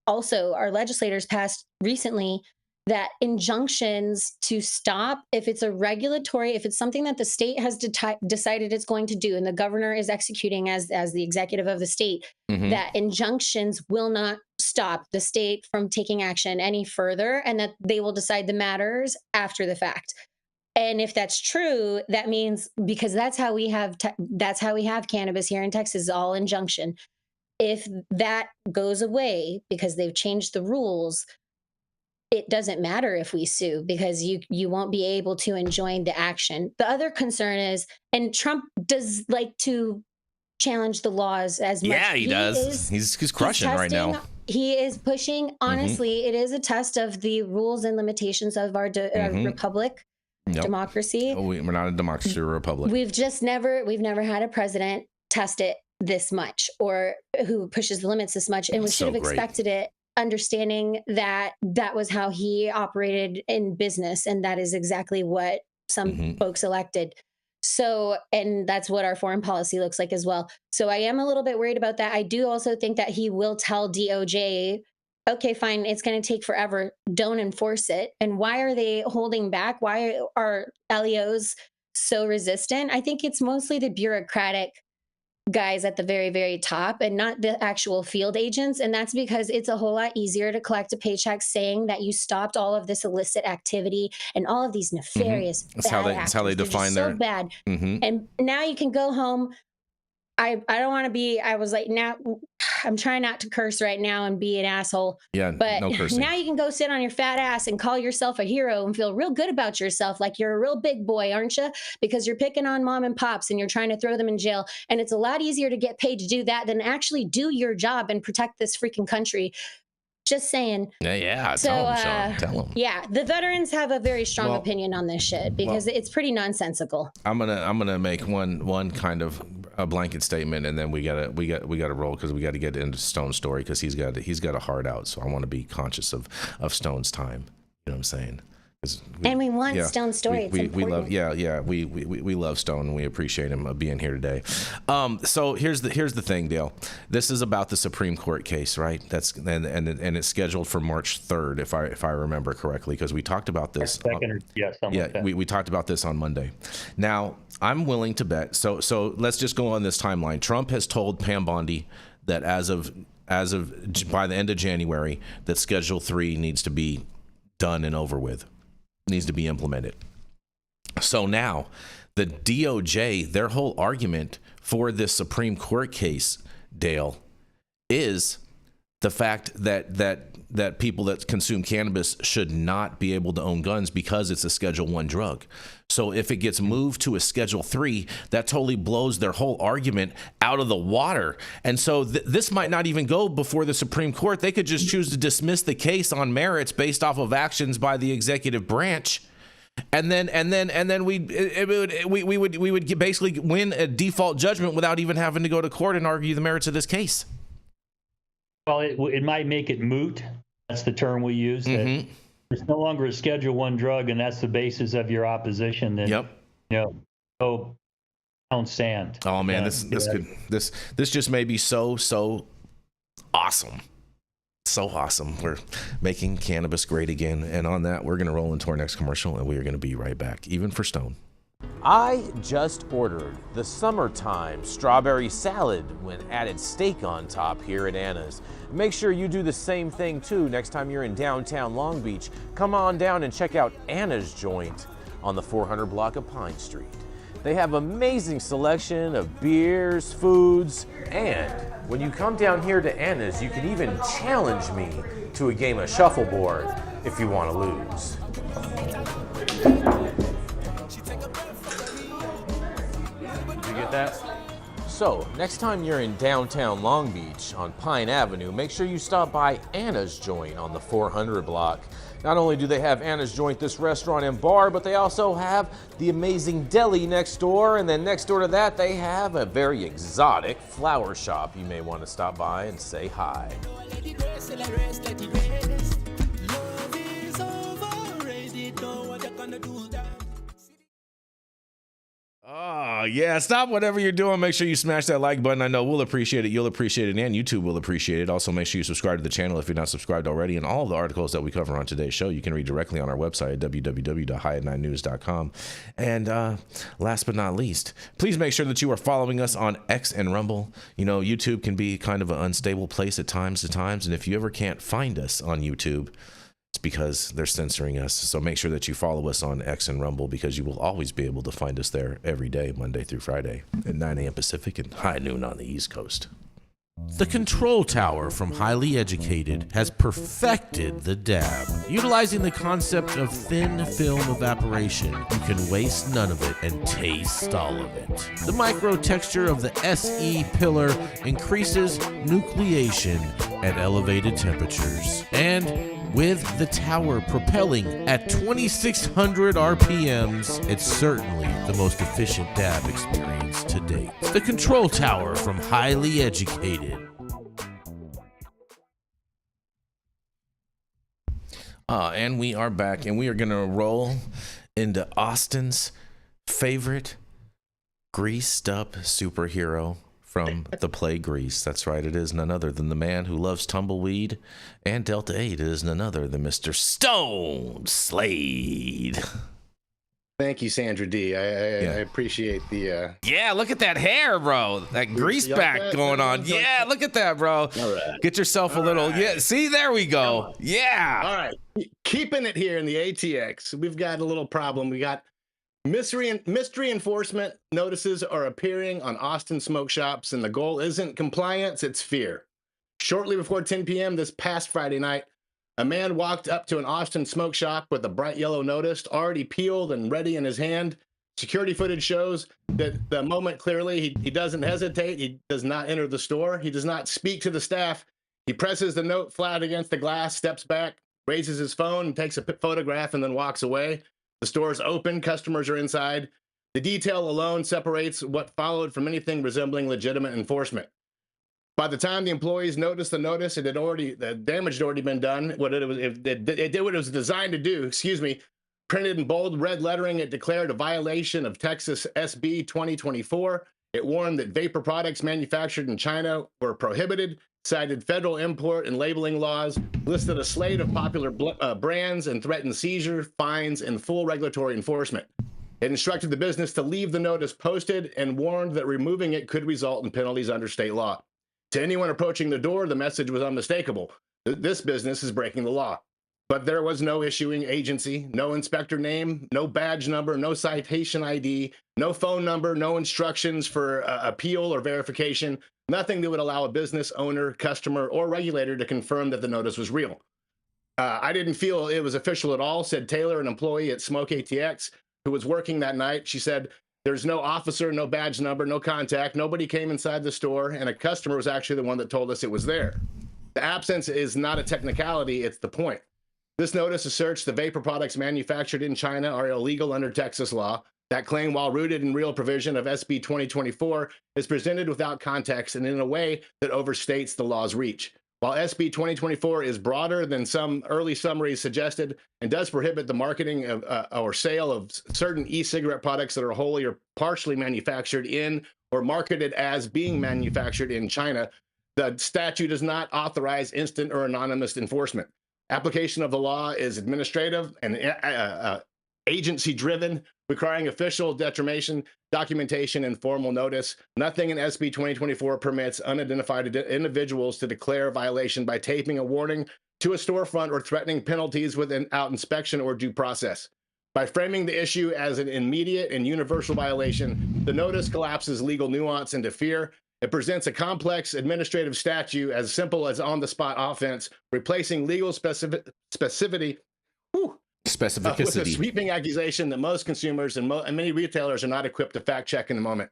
also our legislators passed recently that injunctions to stop, if it's a regulatory, if it's something that the state has decided it's going to do and the governor is executing as the executive of the state, that injunctions will not stop the state from taking action any further, and that they will decide the matters after the fact. And if that's true, that means, because that's how we have cannabis here in Texas, all injunction. If that goes away because they've changed the rules, it doesn't matter if we sue, because you won't be able to enjoin the action. The other concern is, and Trump does like to challenge the laws as much. Yeah, he does. He's crushing right now. He is pushing. Honestly, it is a test of the rules and limitations of our republic. Democracy. We're not a democracy or a republic. We've never had a president test it this much, or who pushes the limits this much. And we should have expected it, understanding that that was how he operated in business. And that is exactly what some folks elected. So, and that's what our foreign policy looks like as well. So I am a little bit worried about that. I do also think that he will tell DOJ, okay, fine, it's going to take forever. Don't enforce it. And why are they holding back? Why are LEOs so resistant? I think it's mostly the bureaucratic guys at the very, very top and not the actual field agents. And that's because it's a whole lot easier to collect a paycheck saying that you stopped all of this illicit activity and all of these nefarious That's how they define their so bad. And now you can go home. I don't want to be, I was like, now I'm trying not to curse right now and be an asshole. Yeah, but no cursing. Now you can go sit on your fat ass and call yourself a hero and feel real good about yourself. Like you're a real big boy, aren't you? Because you're picking on mom and pops and you're trying to throw them in jail. And it's a lot easier to get paid to do that than actually do your job and protect this freaking country. Just saying. Yeah. So, tell them, Shaun. Tell them. Yeah, the veterans have a very strong opinion on this shit because it's pretty nonsensical. I'm gonna make one kind of a blanket statement, and then we gotta roll, because we got to get into Stone's story, because he's got a heart out. So I want to be conscious of Stone's time. You know what I'm saying? And we want Stone's story. We love we love Stone, and we appreciate him being here today. So here's the thing, Dale. This is about the Supreme Court case, right? That's and it's scheduled for March 3rd, if I remember correctly, because we talked about this. We talked about this on Monday. Now I'm willing to bet. So let's just go on this timeline. Trump has told Pam Bondi that as of by the end of January, that Schedule 3 needs to be done and over with. Needs to be implemented. So now the DOJ, their whole argument for this Supreme Court case, Dale, is the fact that people that consume cannabis should not be able to own guns because it's a Schedule I drug. So if it gets moved to a Schedule III, that totally blows their whole argument out of the water. And so this might not even go before the Supreme Court. They could just choose to dismiss the case on merits based off of actions by the executive branch. And then we would basically win a default judgment without even having to go to court and argue the merits of this case. Well, it might make it moot. That's the term we use. That it's no longer a Schedule I drug, and that's the basis of your opposition. Then, so don't stand. Oh man, this just may be so awesome. So awesome. We're making cannabis great again. And on that, we're going to roll into our next commercial, and we are going to be right back, even for Stone. I just ordered the summertime strawberry salad when added steak on top here at Anna's. Make sure you do the same thing too next time you're in downtown Long Beach. Come on down and check out Anna's joint on the 400 block of Pine Street. They have amazing selection of beers, foods, and when you come down here to Anna's, you can even challenge me to a game of shuffleboard if you want to lose. Did you get that? So, next time you're in downtown Long Beach on Pine Avenue, make sure you stop by Anna's Joint on the 400 block. Not only do they have Anna's Joint, this restaurant and bar, but they also have the amazing deli next door, and then next door to that, they have a very exotic flower shop. You may want to stop by and say hi. Oh, yeah. Stop whatever you're doing. Make sure you smash that like button. I know we'll appreciate it. You'll appreciate it. And YouTube will appreciate it. Also, make sure you subscribe to the channel if you're not subscribed already. And all of the articles that we cover on today's show, you can read directly on our website at www.high9news.com. And last but not least, please make sure that you are following us on X and Rumble. You know, YouTube can be kind of an unstable place at times. And if you ever can't find us on YouTube, it's because they're censoring us. So make sure that you follow us on X and Rumble, because you will always be able to find us there every day, Monday through Friday at 9 a.m. Pacific and high noon on the East Coast. The Control Tower from Highly Educated has perfected the dab. Utilizing the concept of thin film evaporation, you can waste none of it and taste all of it. The micro texture of the SE pillar increases nucleation at elevated temperatures. And with the tower propelling at 2,600 RPMs, it's certainly the most efficient dab experience to date. The Control Tower from Highly Educated. And we are back, and we are going to roll into Austin's favorite greased up superhero from the play Grease. That's right, it is none other than the man who loves tumbleweed and Delta 8. It is none other than Mr. Stone Slade. Thank you, Sandra D. I appreciate the... Yeah, look at that hair, bro. That grease back going on. Yeah, look at that, bro. All right. Get yourself a little... Right. Yeah, see, there we go. Yeah. All right. Keeping it here in the ATX, we've got a little problem. We got mystery enforcement notices are appearing on Austin smoke shops, and the goal isn't compliance, it's fear. Shortly before 10 p.m. this past Friday night, a man walked up to an Austin smoke shop with a bright yellow notice already peeled and ready in his hand. Security footage shows that the moment clearly he doesn't hesitate. He does not enter the store. He does not speak to the staff. He presses the note flat against the glass, steps back, raises his phone, takes a photograph, and then walks away. The store is open. Customers are inside. The detail alone separates what followed from anything resembling legitimate enforcement. By the time the employees noticed the notice, the damage had already been done. It did what it was designed to do. Printed in bold red lettering, it declared a violation of Texas SB 2024. It warned that vapor products manufactured in China were prohibited, cited federal import and labeling laws, listed a slate of popular brands, and threatened seizure, fines, and full regulatory enforcement. It instructed the business to leave the notice posted and warned that removing it could result in penalties under state law. To anyone approaching the door, the message was unmistakable. This business is breaking the law. but there was no issuing agency, no inspector name, no badge number, no citation ID, no phone number, no instructions for appeal or verification, nothing that would allow a business owner, customer, or regulator to confirm that the notice was real. I didn't feel it was official at all, said Taylor, an employee at Smoke ATX, who was working that night. She said, there's no officer, no badge number, no contact. Nobody came inside the store, and a customer was actually the one that told us it was there. The absence is not a technicality, it's the point. This notice asserts the vapor products manufactured in China are illegal under Texas law. That claim, while rooted in real provision of SB 2024, is presented without context and in a way that overstates the law's reach. While SB 2024 is broader than some early summaries suggested and does prohibit the marketing of or sale of certain e-cigarette products that are wholly or partially manufactured in or marketed as being manufactured in China, the statute does not authorize instant or anonymous enforcement. Application of the law is administrative and agency-driven, requiring official determination, documentation, and formal notice. Nothing in SB 2024 permits unidentified individuals to declare a violation by taping a warning to a storefront or threatening penalties without inspection or due process. By framing the issue as an immediate and universal violation, the notice collapses legal nuance into fear. It presents a complex administrative statute as simple as on-the-spot offense, replacing legal specificity with a sweeping accusation that most consumers and many retailers are not equipped to fact check in the moment.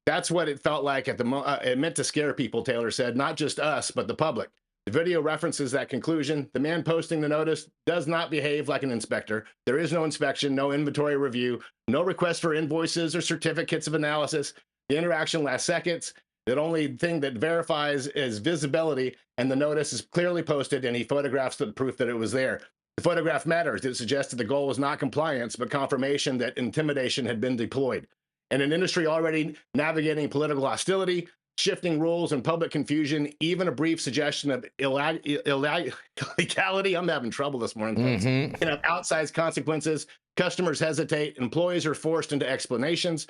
That's what it felt like at the it meant to scare people, Taylor said, not just us, but the public. The video references that conclusion. The man posting the notice does not behave like an inspector. There is no inspection, no inventory review, no request for invoices or certificates of analysis. The interaction lasts seconds. The only thing that verifies is visibility, and the notice is clearly posted, and he photographs the proof that it was there. The photograph matters. It suggested the goal was not compliance, but confirmation that intimidation had been deployed. In an industry already navigating political hostility, shifting rules, and public confusion, even a brief suggestion of illegality, I'm having trouble this morning, can have outsized consequences. Customers hesitate. Employees are forced into explanations.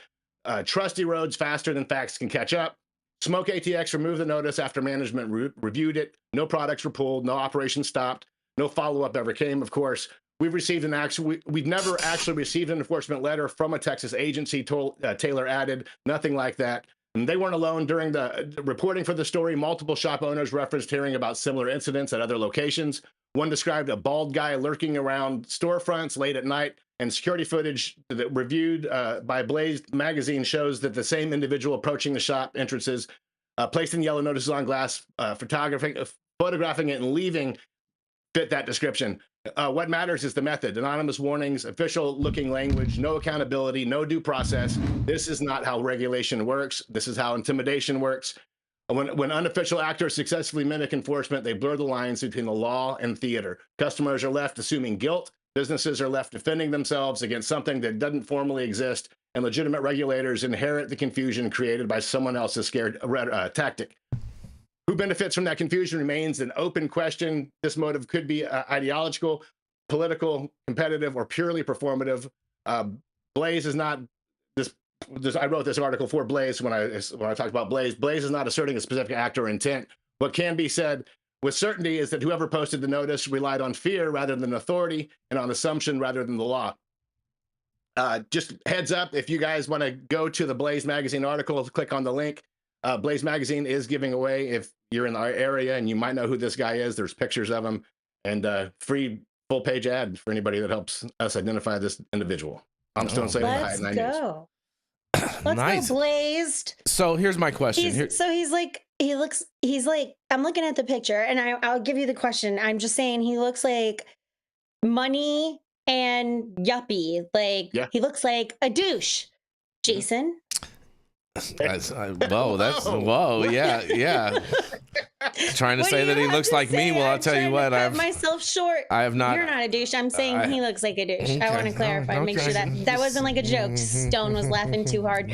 Trust erodes faster than facts can catch up. Smoke ATX removed the notice after management reviewed it. No products were pulled. No operation stopped. No follow-up ever came, of course. We've never actually received an enforcement letter from a Texas agency, Taylor added. Nothing like that. And they weren't alone. During the reporting for the story, multiple shop owners referenced hearing about similar incidents at other locations. One described a bald guy lurking around storefronts late at night, and security footage that reviewed by Blaze magazine shows that the same individual approaching the shop entrances, placing yellow notices on glass, photographing it and leaving fit that description. What matters is the method. Anonymous warnings, official-looking language, no accountability, no due process. This is not how regulation works. This is how intimidation works. When unofficial actors successfully mimic enforcement, they blur the lines between the law and theater. Customers are left assuming guilt. Businesses are left defending themselves against something that doesn't formally exist, and legitimate regulators inherit the confusion created by someone else's scared tactic. Who benefits from that confusion remains an open question. This motive could be ideological, political, competitive, or purely performative. Blaze is not this. I wrote this article for Blaze when I talked about Blaze. Blaze is not asserting a specific act or intent. What can be said with certainty is that whoever posted the notice relied on fear rather than authority and on assumption rather than the law. Just heads up, if you guys want to go to the Blaze magazine article, click on the link. Blaze magazine is giving away, if you're in our area and you might know who this guy is, there's pictures of him, and free full page ad for anybody that helps us identify this individual. I'm still saying Let's go. Let's Nice. go, Blazed. So here's my question. He's like, I'm looking at the picture, and I'll give you the question. I'm just saying he looks like money and yuppie. Like, he looks like a douche. Jason? Whoa, yeah. Trying to say that he looks like me. Well, I'll tell you what, I've myself short. I have not. You're not a douche. I'm saying he looks like a douche. Okay. I want to clarify, make sure that wasn't like a joke. Stone was laughing too hard.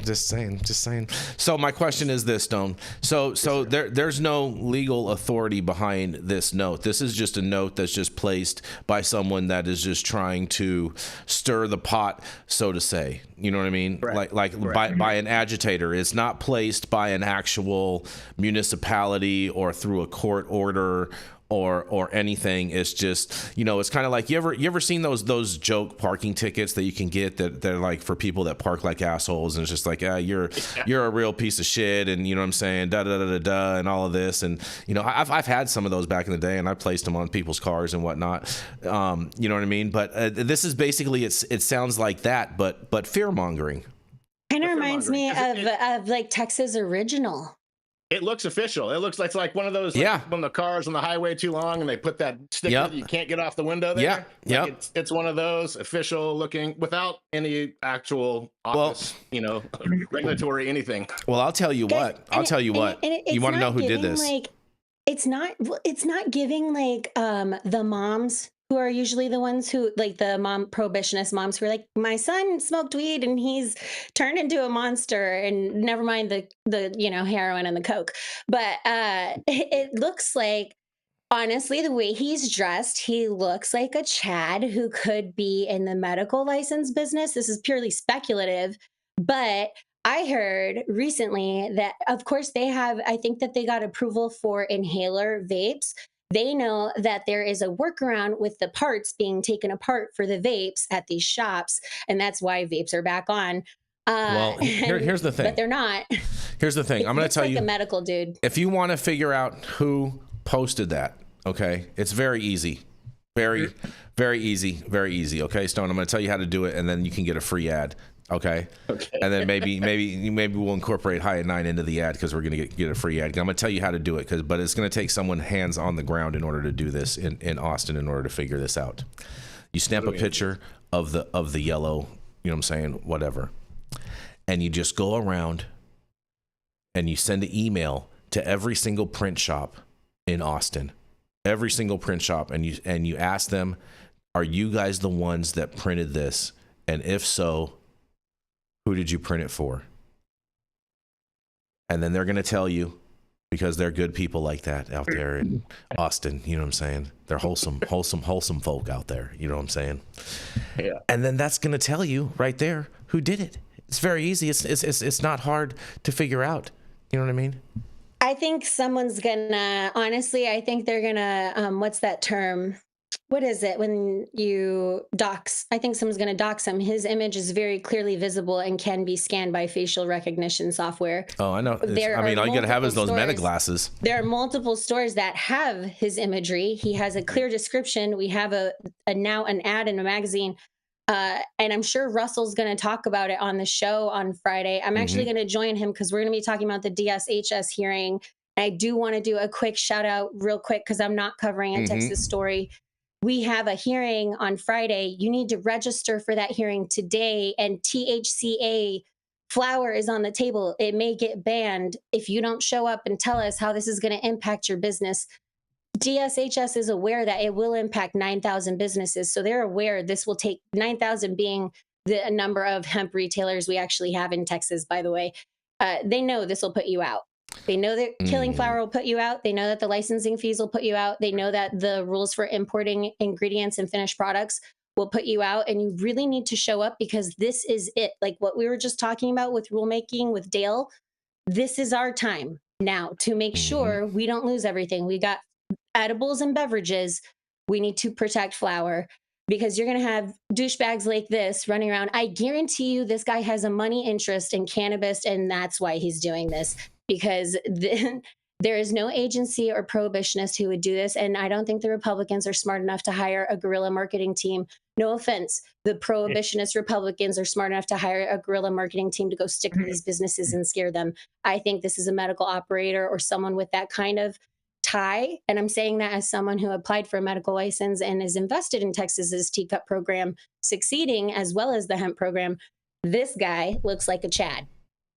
Just saying. So my question is this, Stone. So there's no legal authority behind this note. This is just a note that's just placed by someone that is just trying to stir the pot, so to say. You know what I mean? Right. By an agitator. It's not placed by an actual municipality or through a court order or anything. It's just, you know, it's kind of like, you ever seen those joke parking tickets that you can get that they're like for people that park like assholes, and it's just like, you're a real piece of shit, and you know what I'm saying, da da da da da, and all of this. And you know, I've had some of those back in the day, and I placed them on people's cars and whatnot. You know what I mean? But this is basically, it sounds like that, but fear mongering. Kind of reminds me of like Texas Original. It looks official. It looks like it's like one of those, like, when the car's on the highway too long and they put that sticker that you can't get off the window there. It's one of those official looking without any actual office, you know, regulatory anything. Well, I'll tell you what. You want to know who did this? Like, it's not giving like the moms who are usually the ones who, like the prohibitionist moms who are like, my son smoked weed and he's turned into a monster, and never mind the you know, heroin and the coke. But it looks like, honestly, the way he's dressed, he looks like a Chad who could be in the medical license business. This is purely speculative, but I heard recently that, of course, I think that they got approval for inhaler vapes. They know that there is a workaround with the parts being taken apart for the vapes at these shops, and that's why vapes are back on. Well, here's the thing. But they're not. Here's the thing. I'm going to tell you. A medical dude. If you want to figure out who posted that, okay, it's very easy. Very, very easy. Very easy. Okay, Stone, I'm going to tell you how to do it, and then you can get a free ad. Okay. And then maybe we'll incorporate High at 9 into the ad, because we're going to get a free ad. I'm going to tell you how to do it, but it's going to take someone hands on the ground in order to do this in Austin, in order to figure this out. You snap a picture of the yellow, you know what I'm saying, whatever, and you just go around and you send an email to every single print shop in Austin, every single print shop, and you ask them, are you guys the ones that printed this? And if so, who did you print it for? And then they're going to tell you, because they're good people like that out there in Austin. You know what I'm saying? They're wholesome folk out there. You know what I'm saying? Yeah. And then that's going to tell you right there who did it. It's very easy. It's not hard to figure out. You know what I mean? I think someone's gonna, honestly, I think they're gonna, what's that term? What is it when you dox? I think someone's going to dox him. His image is very clearly visible and can be scanned by facial recognition software. Oh, I know. All you got to have is those meta glasses. There are multiple stores that have his imagery. He has a clear description. We have now an ad in a magazine. And I'm sure Russell's going to talk about it on the show on Friday. I'm actually going to join him because we're going to be talking about the DSHS hearing. I do want to do a quick shout out real quick because I'm not covering a Texas story. We have a hearing on Friday. You need to register for that hearing today. And THCA flower is on the table. It may get banned if you don't show up and tell us how this is going to impact your business. DSHS is aware that it will impact 9,000 businesses. So they're aware this will take 9,000 being the number of hemp retailers we actually have in Texas, by the way. They know this will put you out. They know that killing flower will put you out. They know that the licensing fees will put you out. They know that the rules for importing ingredients and finished products will put you out. And you really need to show up because this is it. Like what we were just talking about with rulemaking with Dale, this is our time now to make sure we don't lose everything. We got edibles and beverages. We need to protect flower because you're going to have douchebags like this running around. I guarantee you this guy has a money interest in cannabis, and that's why he's doing this. Because there is no agency or prohibitionist who would do this. And I don't think the Republicans are smart enough to hire a guerrilla marketing team. No offense. The prohibitionist Republicans are smart enough to hire a guerrilla marketing team to go stick to these businesses and scare them. I think this is a medical operator or someone with that kind of tie. And I'm saying that as someone who applied for a medical license and is invested in Texas's Teacup program succeeding as well as the hemp program. This guy looks like a Chad.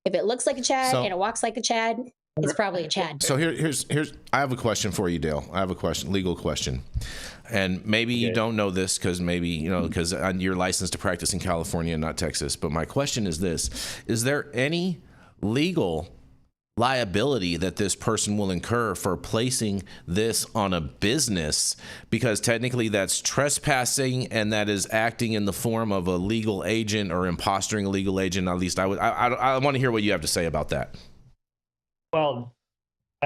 If it looks like a Chad and it walks like a Chad, it's probably a Chad. So here's I have a question for you, Dale. I have a legal question. And maybe you don't know this because because you're licensed to practice in California and not Texas. But my question is this. Is there any legal liability that this person will incur for placing this on a business, because technically that's trespassing and that is acting in the form of a legal agent or impostering a legal agent? At least I want to hear what you have to say about that. Well,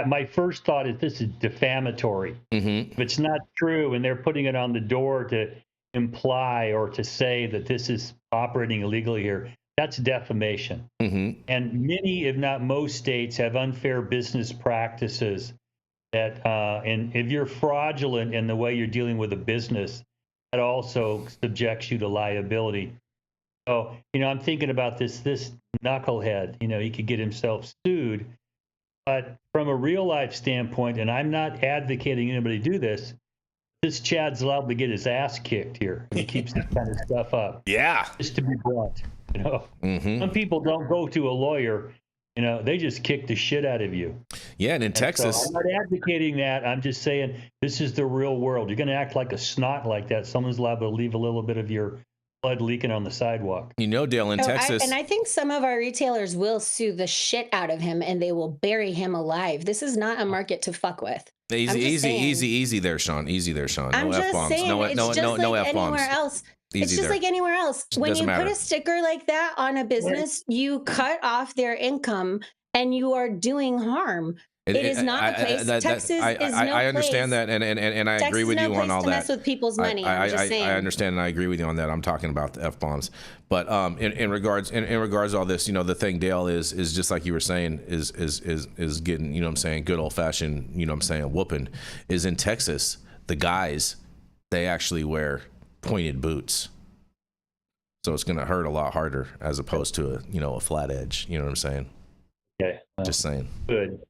my first thought is this is defamatory. If it's not true and they're putting it on the door to imply or to say that this is operating illegally here, that's defamation. And many, if not most states, have unfair business practices that, and if you're fraudulent in the way you're dealing with a business, that also subjects you to liability. So, I'm thinking about this knucklehead, he could get himself sued. But from a real life standpoint, and I'm not advocating anybody do this Chad's allowed to get his ass kicked here. He keeps this kind of stuff up. Yeah. Just to be blunt, Some people don't go to a lawyer, they just kick the shit out of you. Yeah, and in Texas. So I'm not advocating that. I'm just saying this is the real world. You're going to act like a snot like that. Someone's liable to leave a little bit of your blood leaking on the sidewalk. Dale, in Texas. I think some of our retailers will sue the shit out of him and they will bury him alive. This is not a market to fuck with. Easy there, Shaun. Easy there, Shaun. I'm No just F-bombs. saying, No like F-bombs. anywhere else. Easy it's just there. like anywhere else. When you matter. put a sticker like that on a business, you cut off their income and you are doing harm. It is not a place. Texas is no place. I understand that, and I agree with you on all that. Mess with people's money. I'm just saying. I understand, and I agree with you on that. I'm talking about the F-bombs, but in regards to all this, the thing, Dale, is just like you were saying, is getting, good old fashioned, whooping. Is in Texas, the guys, they actually wear pointed boots, so it's going to hurt a lot harder as opposed to a flat edge. You know what I'm saying? Okay. Well, just saying. Good.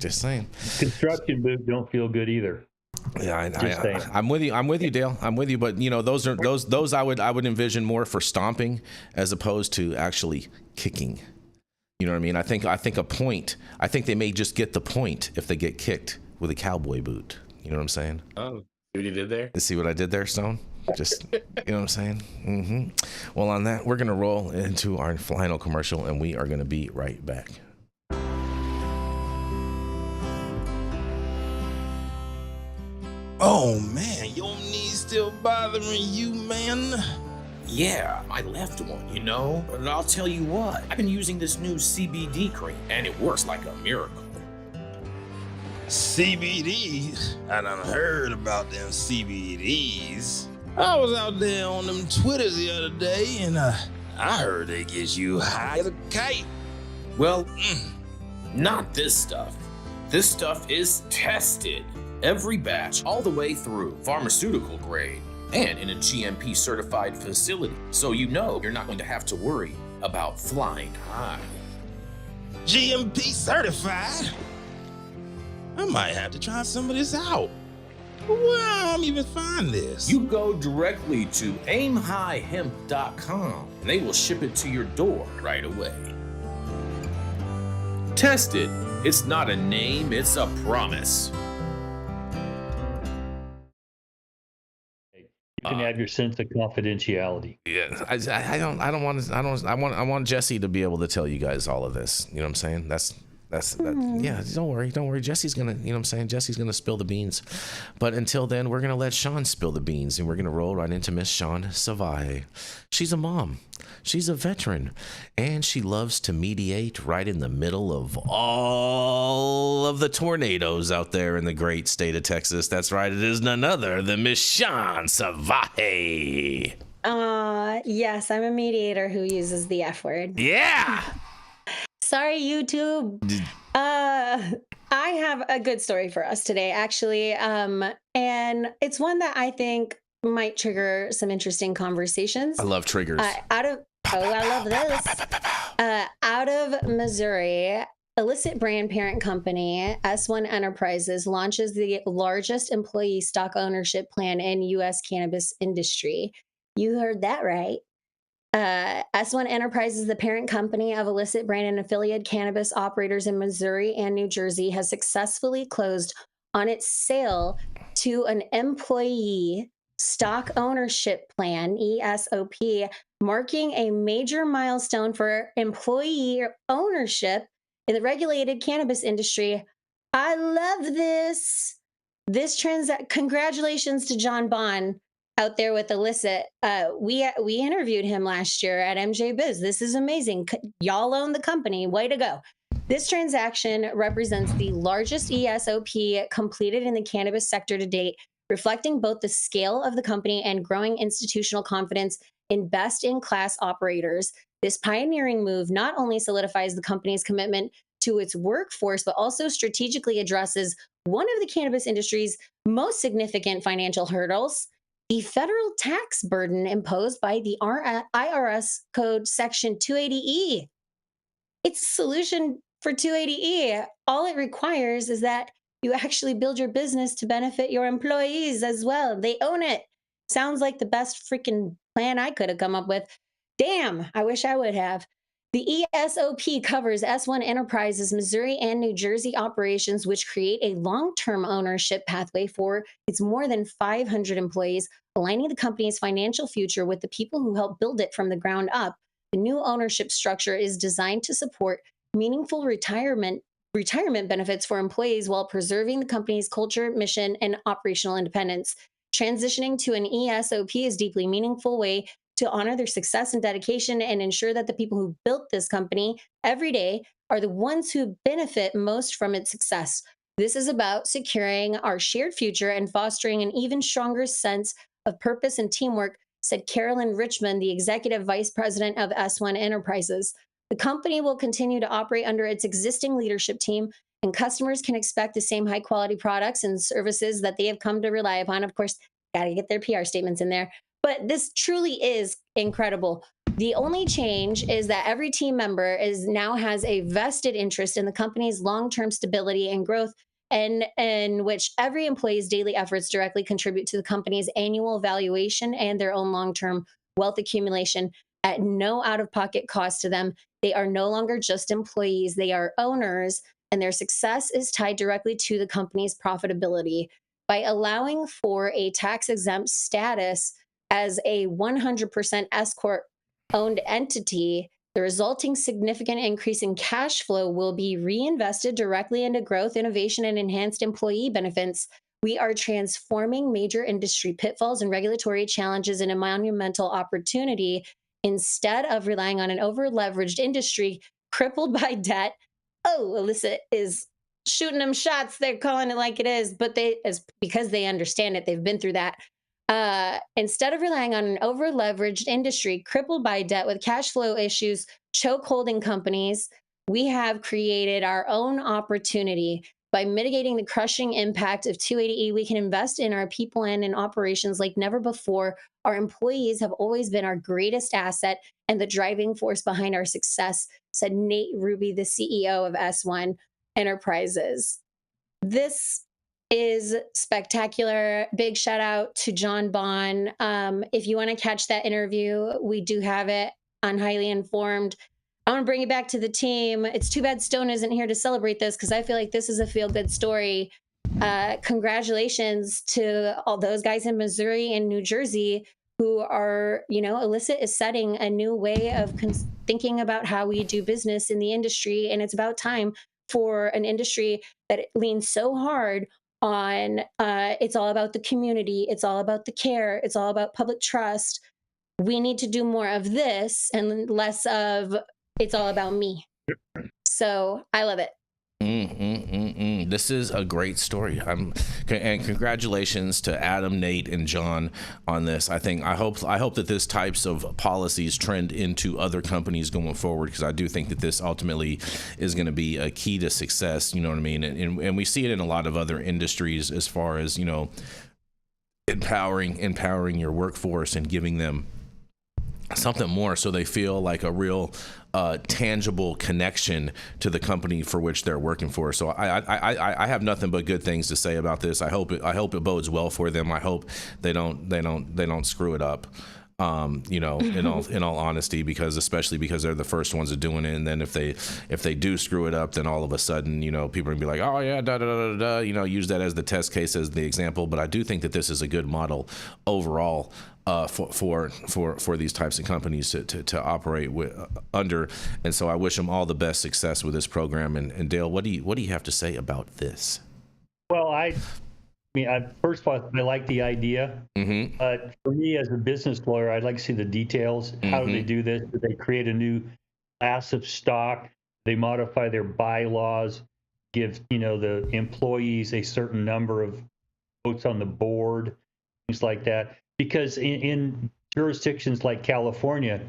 Just saying. Construction boots don't feel good either. Yeah, I'm with you, Dale. I'm with you, but those I would envision more for stomping as opposed to actually kicking. You know what I mean? I think a point. I think they may just get the point if they get kicked with a cowboy boot. You know what I'm saying? Oh, see what you did there? See what I did there, Stone? Just, you know what I'm saying? Well, on that, we're going to roll into our final commercial, and we are going to be right back. Oh, man, your knees still bothering you, man? Yeah, my left one, But I'll tell you what, I've been using this new CBD cream, and it works like a miracle. CBDs? I done heard about them CBDs. I was out there on them Twitters the other day, and I heard they get you high as a kite. Well, not this stuff. This stuff is tested. Every batch, all the way through, pharmaceutical grade, and in a GMP certified facility. So you're not going to have to worry about flying high. GMP certified? I might have to try some of this out. Where I'm even find this? You go directly to aimhighhemp.com and they will ship it to your door right away. Test it. It's not a name, it's a promise. You can have your sense of confidentiality. Yeah, I want Jesse to be able to tell you guys all of this. You know what I'm saying? That's yeah, don't worry. Jesse's gonna, Jesse's gonna spill the beans. But until then, we're gonna let Shaun spill the beans, and we're gonna roll right into Miss Shaun Salvaje. She's a mom, she's a veteran, and she loves to mediate right in the middle of all of the tornadoes out there in the great state of Texas. That's right, it is none other than Miss Shaun Salvaje. Yes, I'm a mediator who uses the F word. Yeah. Sorry, YouTube. I have a good story for us today, actually. And it's one that I think might trigger some interesting conversations. I love triggers. I love this. Out of Missouri, illicit brand parent company S1 Enterprises launches the largest employee stock ownership plan in U.S. cannabis industry. You heard that right. S1 Enterprises, the parent company of illicit brand and affiliate cannabis operators in Missouri and New Jersey, has successfully closed on its sale to an employee stock ownership plan, ESOP, marking a major milestone for employee ownership in the regulated cannabis industry. I love this. Congratulations to John Bond out there with illicit. We interviewed him last year at MJ Biz. This is amazing. Y'all own the company. Way to go. This transaction represents the largest ESOP completed in the cannabis sector to date, reflecting both the scale of the company and growing institutional confidence in best-in-class operators. This pioneering move not only solidifies the company's commitment to its workforce, but also strategically addresses one of the cannabis industry's most significant financial hurdles, the federal tax burden imposed by the IRS Code Section 280E. It's a solution for 280E. All it requires is that you actually build your business to benefit your employees as well. They own it. Sounds like the best freaking plan I could have come up with. Damn, I wish I would have. The ESOP covers S1 Enterprises' Missouri and New Jersey operations, which create a long-term ownership pathway for its more than 500 employees, aligning the company's financial future with the people who helped build it from the ground up. The new ownership structure is designed to support meaningful retirement benefits for employees while preserving the company's culture, mission, and operational independence. Transitioning to an ESOP is a deeply meaningful way to honor their success and dedication and ensure that the people who built this company every day are the ones who benefit most from its success. This is about securing our shared future and fostering an even stronger sense of purpose and teamwork, said Carolyn Richmond, the executive vice president of S1 Enterprises. The company will continue to operate under its existing leadership team, and customers can expect the same high-quality products and services that they have come to rely upon. Of course, got to get their PR statements in there. But this truly is incredible. The only change is that every team member now has a vested interest in the company's long-term stability and growth, and in which every employee's daily efforts directly contribute to the company's annual valuation and their own long-term wealth accumulation at no out-of-pocket cost to them. They are no longer just employees, they are owners, and their success is tied directly to the company's profitability. By allowing for a tax-exempt status as a 100% S-Corp owned entity, the resulting significant increase in cash flow will be reinvested directly into growth, innovation, and enhanced employee benefits. We are transforming major industry pitfalls and regulatory challenges into a monumental opportunity. Instead of relying on an over-leveraged industry crippled by debt, Alyssa is shooting them shots. They're calling it like it is, but because they understand it, they've been through that. Instead of relying on an over-leveraged industry crippled by debt with cash flow issues, choke holding companies, we have created our own opportunity. By mitigating the crushing impact of 280E, we can invest in our people and in operations like never before. Our employees have always been our greatest asset and the driving force behind our success, said Nate Ruby, the CEO of S1 Enterprises. This is spectacular. Big shout out to John Bond. If you want to catch that interview, we do have it on Highly Informed. I want to bring you back to the team. It's too bad Stone isn't here to celebrate this because I feel like this is a feel-good story. Congratulations to all those guys in Missouri and New Jersey who are, Alyssa is setting a new way of thinking about how we do business in the industry. And it's about time for an industry that leans so hard on it's all about the community, it's all about the care, it's all about public trust. We need to do more of this and less of it's all about me. So I love it. This is a great story. And congratulations to Adam, Nate, and John on this. I hope that this types of policies trend into other companies going forward, because I do think that this ultimately is going to be a key to success. You know what I mean? And we see it in a lot of other industries as far as, empowering your workforce and giving them something more so they feel like a real tangible connection to the company for which they're working for. So I have nothing but good things to say about this. I hope it bodes well for them. I hope they don't screw it up. In all honesty, especially because they're the first ones of doing it, and then if they do screw it up, then all of a sudden, people are gonna be like, oh yeah, use that as the test case, as the example. But I do think that this is a good model overall for these types of companies to operate under, and so I wish them all the best success with this program. And Dale, what do you have to say about this? Well, first of all, I like the idea, but for me as a business lawyer, I'd like to see the details. How do they do this? Do they create a new class of stock? they modify their bylaws, give, the employees a certain number of votes on the board, things like that. Because in jurisdictions like California,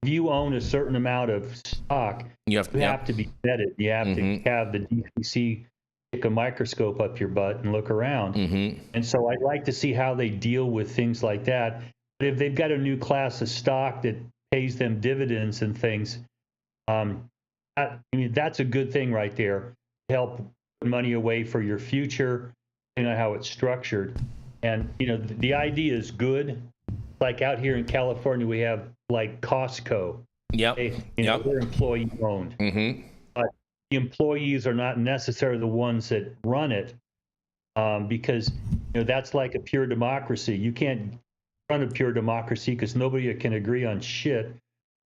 if you own a certain amount of stock, you have to be vetted. You have to have the DCC stick a microscope up your butt and look around. And so I'd like to see how they deal with things like that. But if they've got a new class of stock that pays them dividends and things, that's a good thing right there. Help put money away for your future, how it's structured. And, the idea is good. Like out here in California, we have like Costco. Yep. They're employee owned. But the employees are not necessarily the ones that run it, because that's like a pure democracy. You can't run a pure democracy because nobody can agree on shit.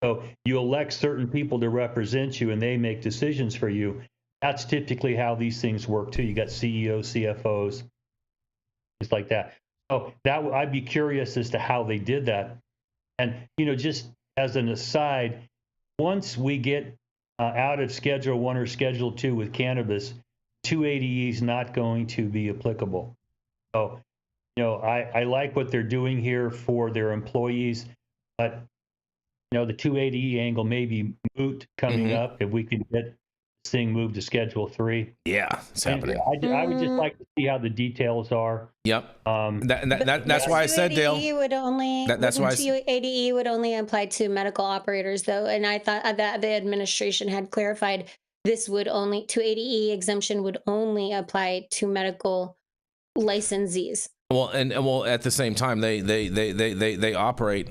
So you elect certain people to represent you, and they make decisions for you. That's typically how these things work too. You got CEOs, CFOs, things like that. So I'd be curious as to how they did that. And just as an aside, once we get out of Schedule 1 or Schedule 2 with cannabis, 280E is not going to be applicable. So, I like what they're doing here for their employees, but, the 280E angle may be moot coming up if we can get this thing moved to Schedule 3. Yeah, it's happening. I would just like to see how the details are. Yep. That's why I said, Dale. That's why 280E would only apply to medical operators, though, and I thought that the administration had clarified this would only 280E exemption would only apply to medical licensees. Well, and at the same time, they operate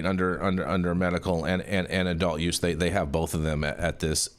under medical and adult use. They have both of them at this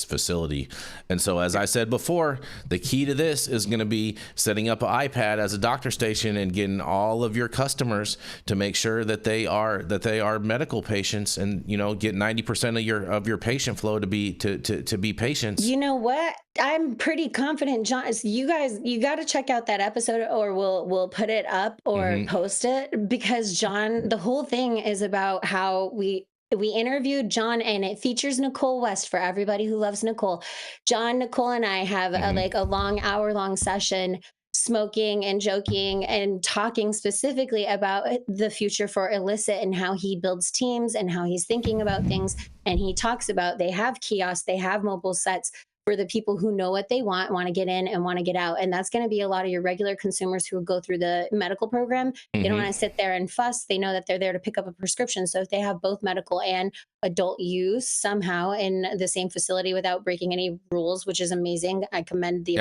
facility. And so, as I said before, the key to this is going to be setting up an iPad as a doctor station and getting all of your customers to make sure that they are medical patients, and get 90% of your patient flow to be patients. You know what? I'm pretty confident, John. You guys, you got to check out that episode, or we'll put it up or post it, because John, the whole thing is about how we interviewed John, and it features Nicole West for everybody who loves Nicole. John, Nicole, and I have a long hour-long session smoking and joking and talking specifically about the future for illicit and how he builds teams and how he's thinking about things. And he talks about they have kiosks, they have mobile sets for the people who know what they want to get in and want to get out. And that's going to be a lot of your regular consumers who go through the medical program. They don't want to sit there and fuss. They know that they're there to pick up a prescription. So if they have both medical and adult use somehow in the same facility without breaking any rules, which is amazing. I commend the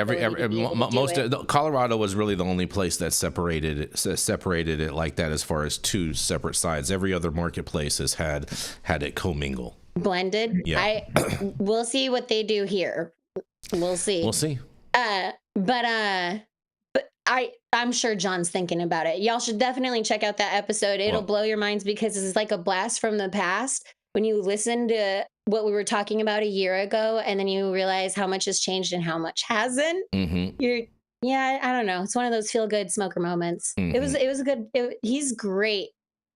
Colorado was really the only place that separated it like that, as far as two separate sides. Every other marketplace has had it commingle. Blended. Yeah. We'll see what they do here. We'll see. But I'm sure John's thinking about it. Y'all should definitely check out that episode. It'll blow your minds, because it's like a blast from the past when you listen to what we were talking about a year ago, and then you realize how much has changed and how much hasn't. I don't know. It's one of those feel good smoker moments. It was a good. He's great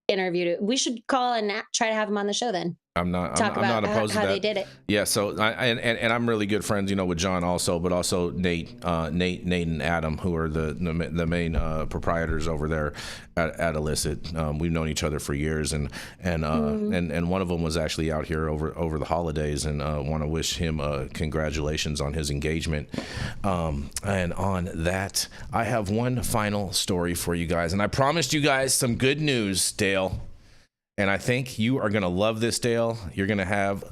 interview. We should call and try to have him on the show then. I'm not opposed to how that. they did it. Yeah, so and I'm really good friends, with John also, but also Nate and Adam, who are the main proprietors over there at Illicit. We've known each other for years, and one of them was actually out here over the holidays, and want to wish him congratulations on his engagement. And on that, I have one final story for you guys, and I promised you guys some good news, Dale. And I think you are going to love this, Dale. You're going to have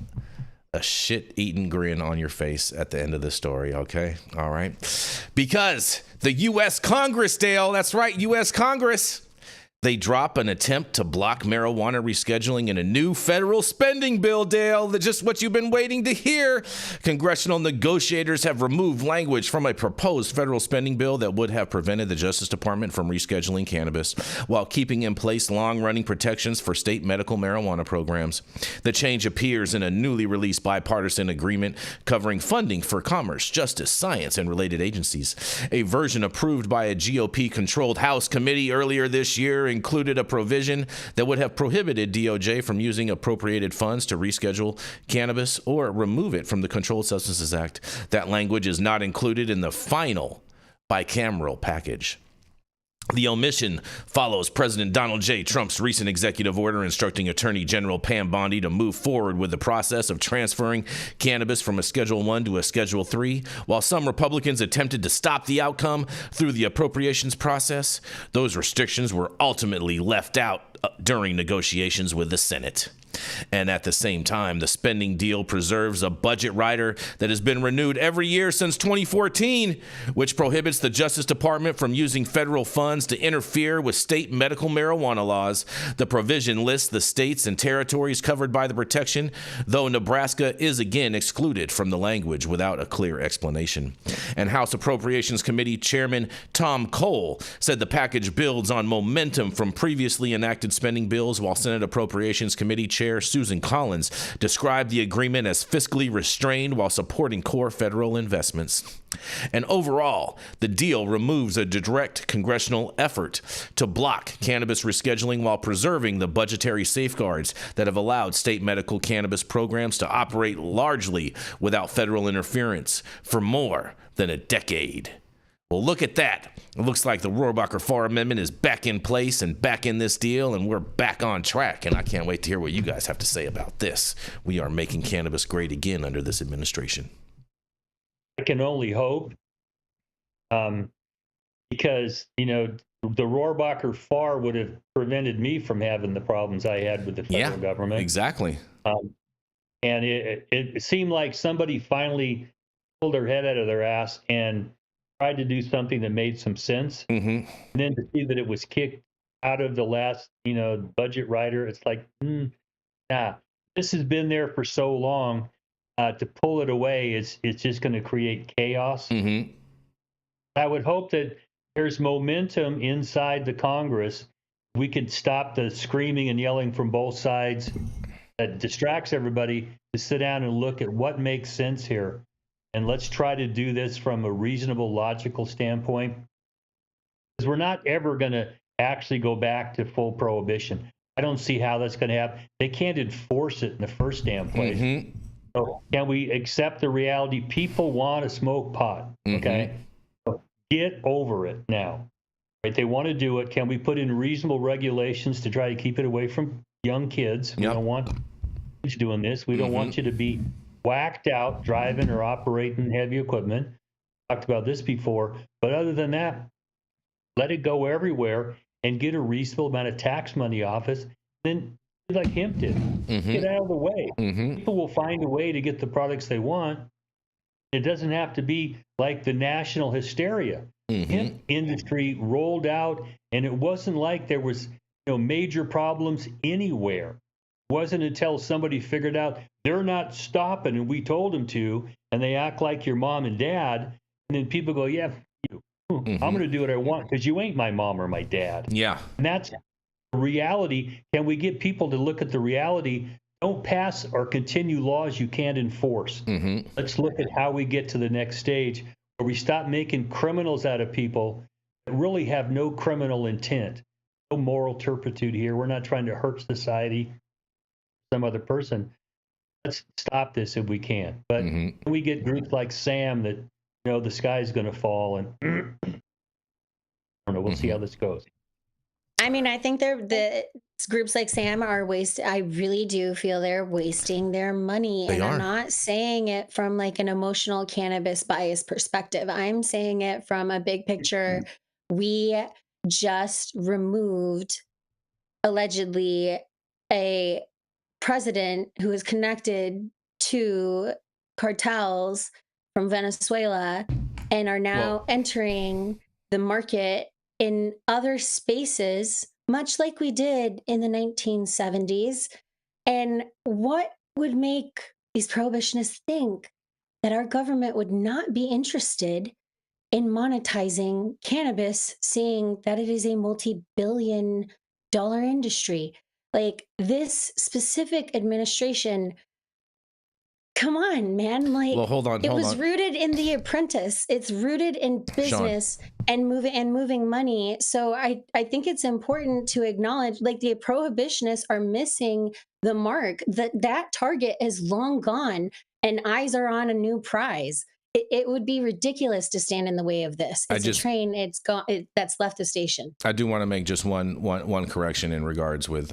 a shit-eating grin on your face at the end of the story, okay? All right? Because the U.S. Congress, Dale, that's right, U.S. Congress, they drop an attempt to block marijuana rescheduling in a new federal spending bill, Dale. That's just what you've been waiting to hear. Congressional negotiators have removed language from a proposed federal spending bill that would have prevented the Justice Department from rescheduling cannabis, while keeping in place long-running protections for state medical marijuana programs. The change appears in a newly released bipartisan agreement covering funding for commerce, justice, science, and related agencies. A version approved by a GOP-controlled House committee earlier this year included a provision that would have prohibited DOJ from using appropriated funds to reschedule cannabis or remove it from the Controlled Substances Act. That language is not included in the final bicameral package. The omission follows President Donald J. Trump's recent executive order instructing Attorney General Pam Bondi to move forward with the process of transferring cannabis from a Schedule I to a Schedule III. While some Republicans attempted to stop the outcome through the appropriations process, those restrictions were ultimately left out during negotiations with the Senate. And at the same time, the spending deal preserves a budget rider that has been renewed every year since 2014, which prohibits the Justice Department from using federal funds to interfere with state medical marijuana laws. The provision lists the states and territories covered by the protection, though Nebraska is again excluded from the language without a clear explanation. And House Appropriations Committee Chairman Tom Cole said the package builds on momentum from previously enacted spending bills, while Senate Appropriations Committee Chair Susan Collins described the agreement as fiscally restrained while supporting core federal investments. And overall, the deal removes a direct congressional effort to block cannabis rescheduling while preserving the budgetary safeguards that have allowed state medical cannabis programs to operate largely without federal interference for more than a decade. Well, look at that. It looks like the Rohrabacher-Farr Amendment is back in place and back in this deal, and we're back on track. And I can't wait to hear what you guys have to say about this. We are making cannabis great again under this administration. I can only hope, because, the Rohrabacher Farr would have prevented me from having the problems I had with the federal government. Exactly. And it seemed like somebody finally pulled their head out of their ass and tried to do something that made some sense. And then to see that it was kicked out of the last, budget rider, it's like, nah, this has been there for so long. To pull it away, it's just going to create chaos. I would hope that there's momentum inside the Congress. We could stop the screaming and yelling from both sides that distracts everybody to sit down and look at what makes sense here. And let's try to do this from a reasonable, logical standpoint. Because we're not ever going to actually go back to full prohibition. I don't see how that's going to happen. They can't enforce it in the first damn place. So can we accept the reality? People want to smoke pot, okay? So get over it now. Right? They want to do it. Can we put in reasonable regulations to try to keep it away from young kids? We don't want kids doing this. We don't want you to be whacked out driving or operating heavy equipment. Talked about this before. But other than that, let it go everywhere and get a reasonable amount of tax money off us. Then like hemp did. Get out of the way. People will find a way to get the products they want. It doesn't have to be like the national hysteria. Hemp industry rolled out, and it wasn't like there was major problems anywhere. It wasn't until somebody figured out they're not stopping, and we told them to, and they act like your mom and dad, and then people go, yeah, I'm going to do what I want because you ain't my mom or my dad. Yeah. And that's reality. Can we get people to look at the reality? Don't pass or continue laws you can't enforce. Let's look at how we get to the next stage where we stop making criminals out of people that really have no criminal intent, no moral turpitude here. We're not trying to hurt society, some other person. Let's stop this if we can. But we get groups like Sam that, the sky's going to fall, and I don't know. We'll see how this goes. I mean, I think the groups like Sam are I really do feel they're wasting their money. They and are. I'm not saying it from like an emotional cannabis bias perspective. I'm saying it from a big picture. We just removed allegedly a president who is connected to cartels from Venezuela and are now entering the market in other spaces, much like we did in the 1970s. And what would make these prohibitionists think that our government would not be interested in monetizing cannabis, seeing that it is a multi-billion-dollar industry? Like, this specific administration come on, man. Like, well, hold on. It was rooted in The Apprentice. It's rooted in business and moving money. So I think it's important to acknowledge, like, the prohibitionists are missing the mark. That target is long gone, and eyes are on a new prize. It would be ridiculous to stand in the way of this. It's a train. It's gone. That's left the station. I do want to make just one correction in regards with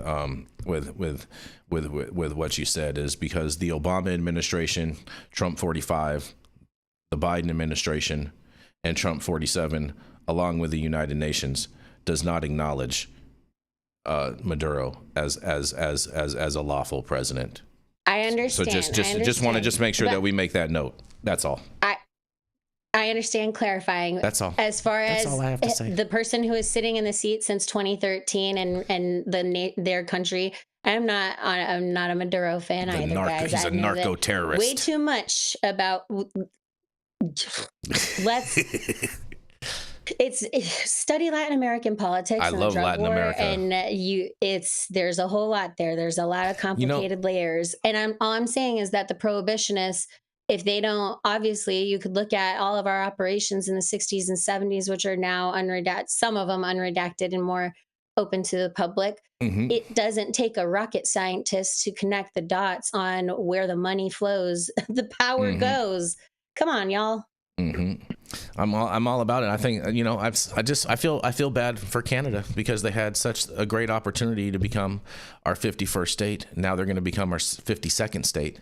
what you said, is because the Obama administration, Trump 45, the Biden administration, and Trump 47, along with the United Nations, does not acknowledge Maduro as a lawful president. I understand. So just want to make sure that we make that note. That's all. I understand clarifying. That's all. As far That's as all I have to say. The person who is sitting in the seat since 2013 and their country, I'm not a Maduro fan either, guys. He's a narco terrorist. Way too much about. Let's. It's study Latin American politics. I love Latin America, and there's a whole lot there. There's a lot of complicated layers, and all I'm saying is that the prohibitionists, if they don't, obviously, you could look at all of our operations in the 60s and 70s, which are now unredacted, some of them unredacted and more open to the public. Mm-hmm. It doesn't take a rocket scientist to connect the dots on where the money flows, the power goes. Come on, y'all. Mm-hmm. I'm all about it. I think, I feel bad for Canada, because they had such a great opportunity to become our 51st state. Now they're going to become our 52nd state.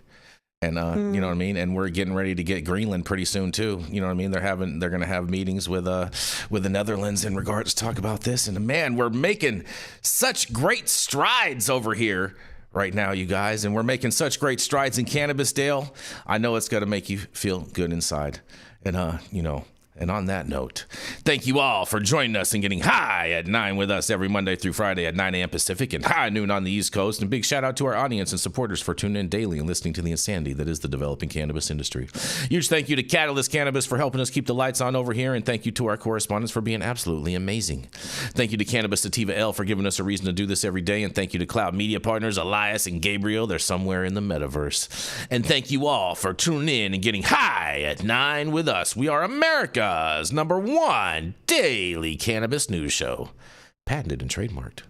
And you know what I mean? And we're getting ready to get Greenland pretty soon too. You know what I mean? They're going to have meetings with the Netherlands in regards to talk about this. And man, we're making such great strides over here right now, you guys. And we're making such great strides in Cannabis, Dale. I know it's going to make you feel good inside. And and on that note, thank you all for joining us and getting high at 9 with us every Monday through Friday at 9 a.m. Pacific and high noon on the East Coast. And big shout out to our audience and supporters for tuning in daily and listening to the insanity that is the developing cannabis industry. Huge thank you to Catalyst Cannabis for helping us keep the lights on over here. And thank you to our correspondents for being absolutely amazing. Thank you to Cannabis Sativa L for giving us a reason to do this every day. And thank you to Cloud Media Partners, Elias and Gabriel. They're somewhere in the metaverse. And thank you all for tuning in and getting high at 9 with us. We are America's #1 daily cannabis news show. Patented and trademarked.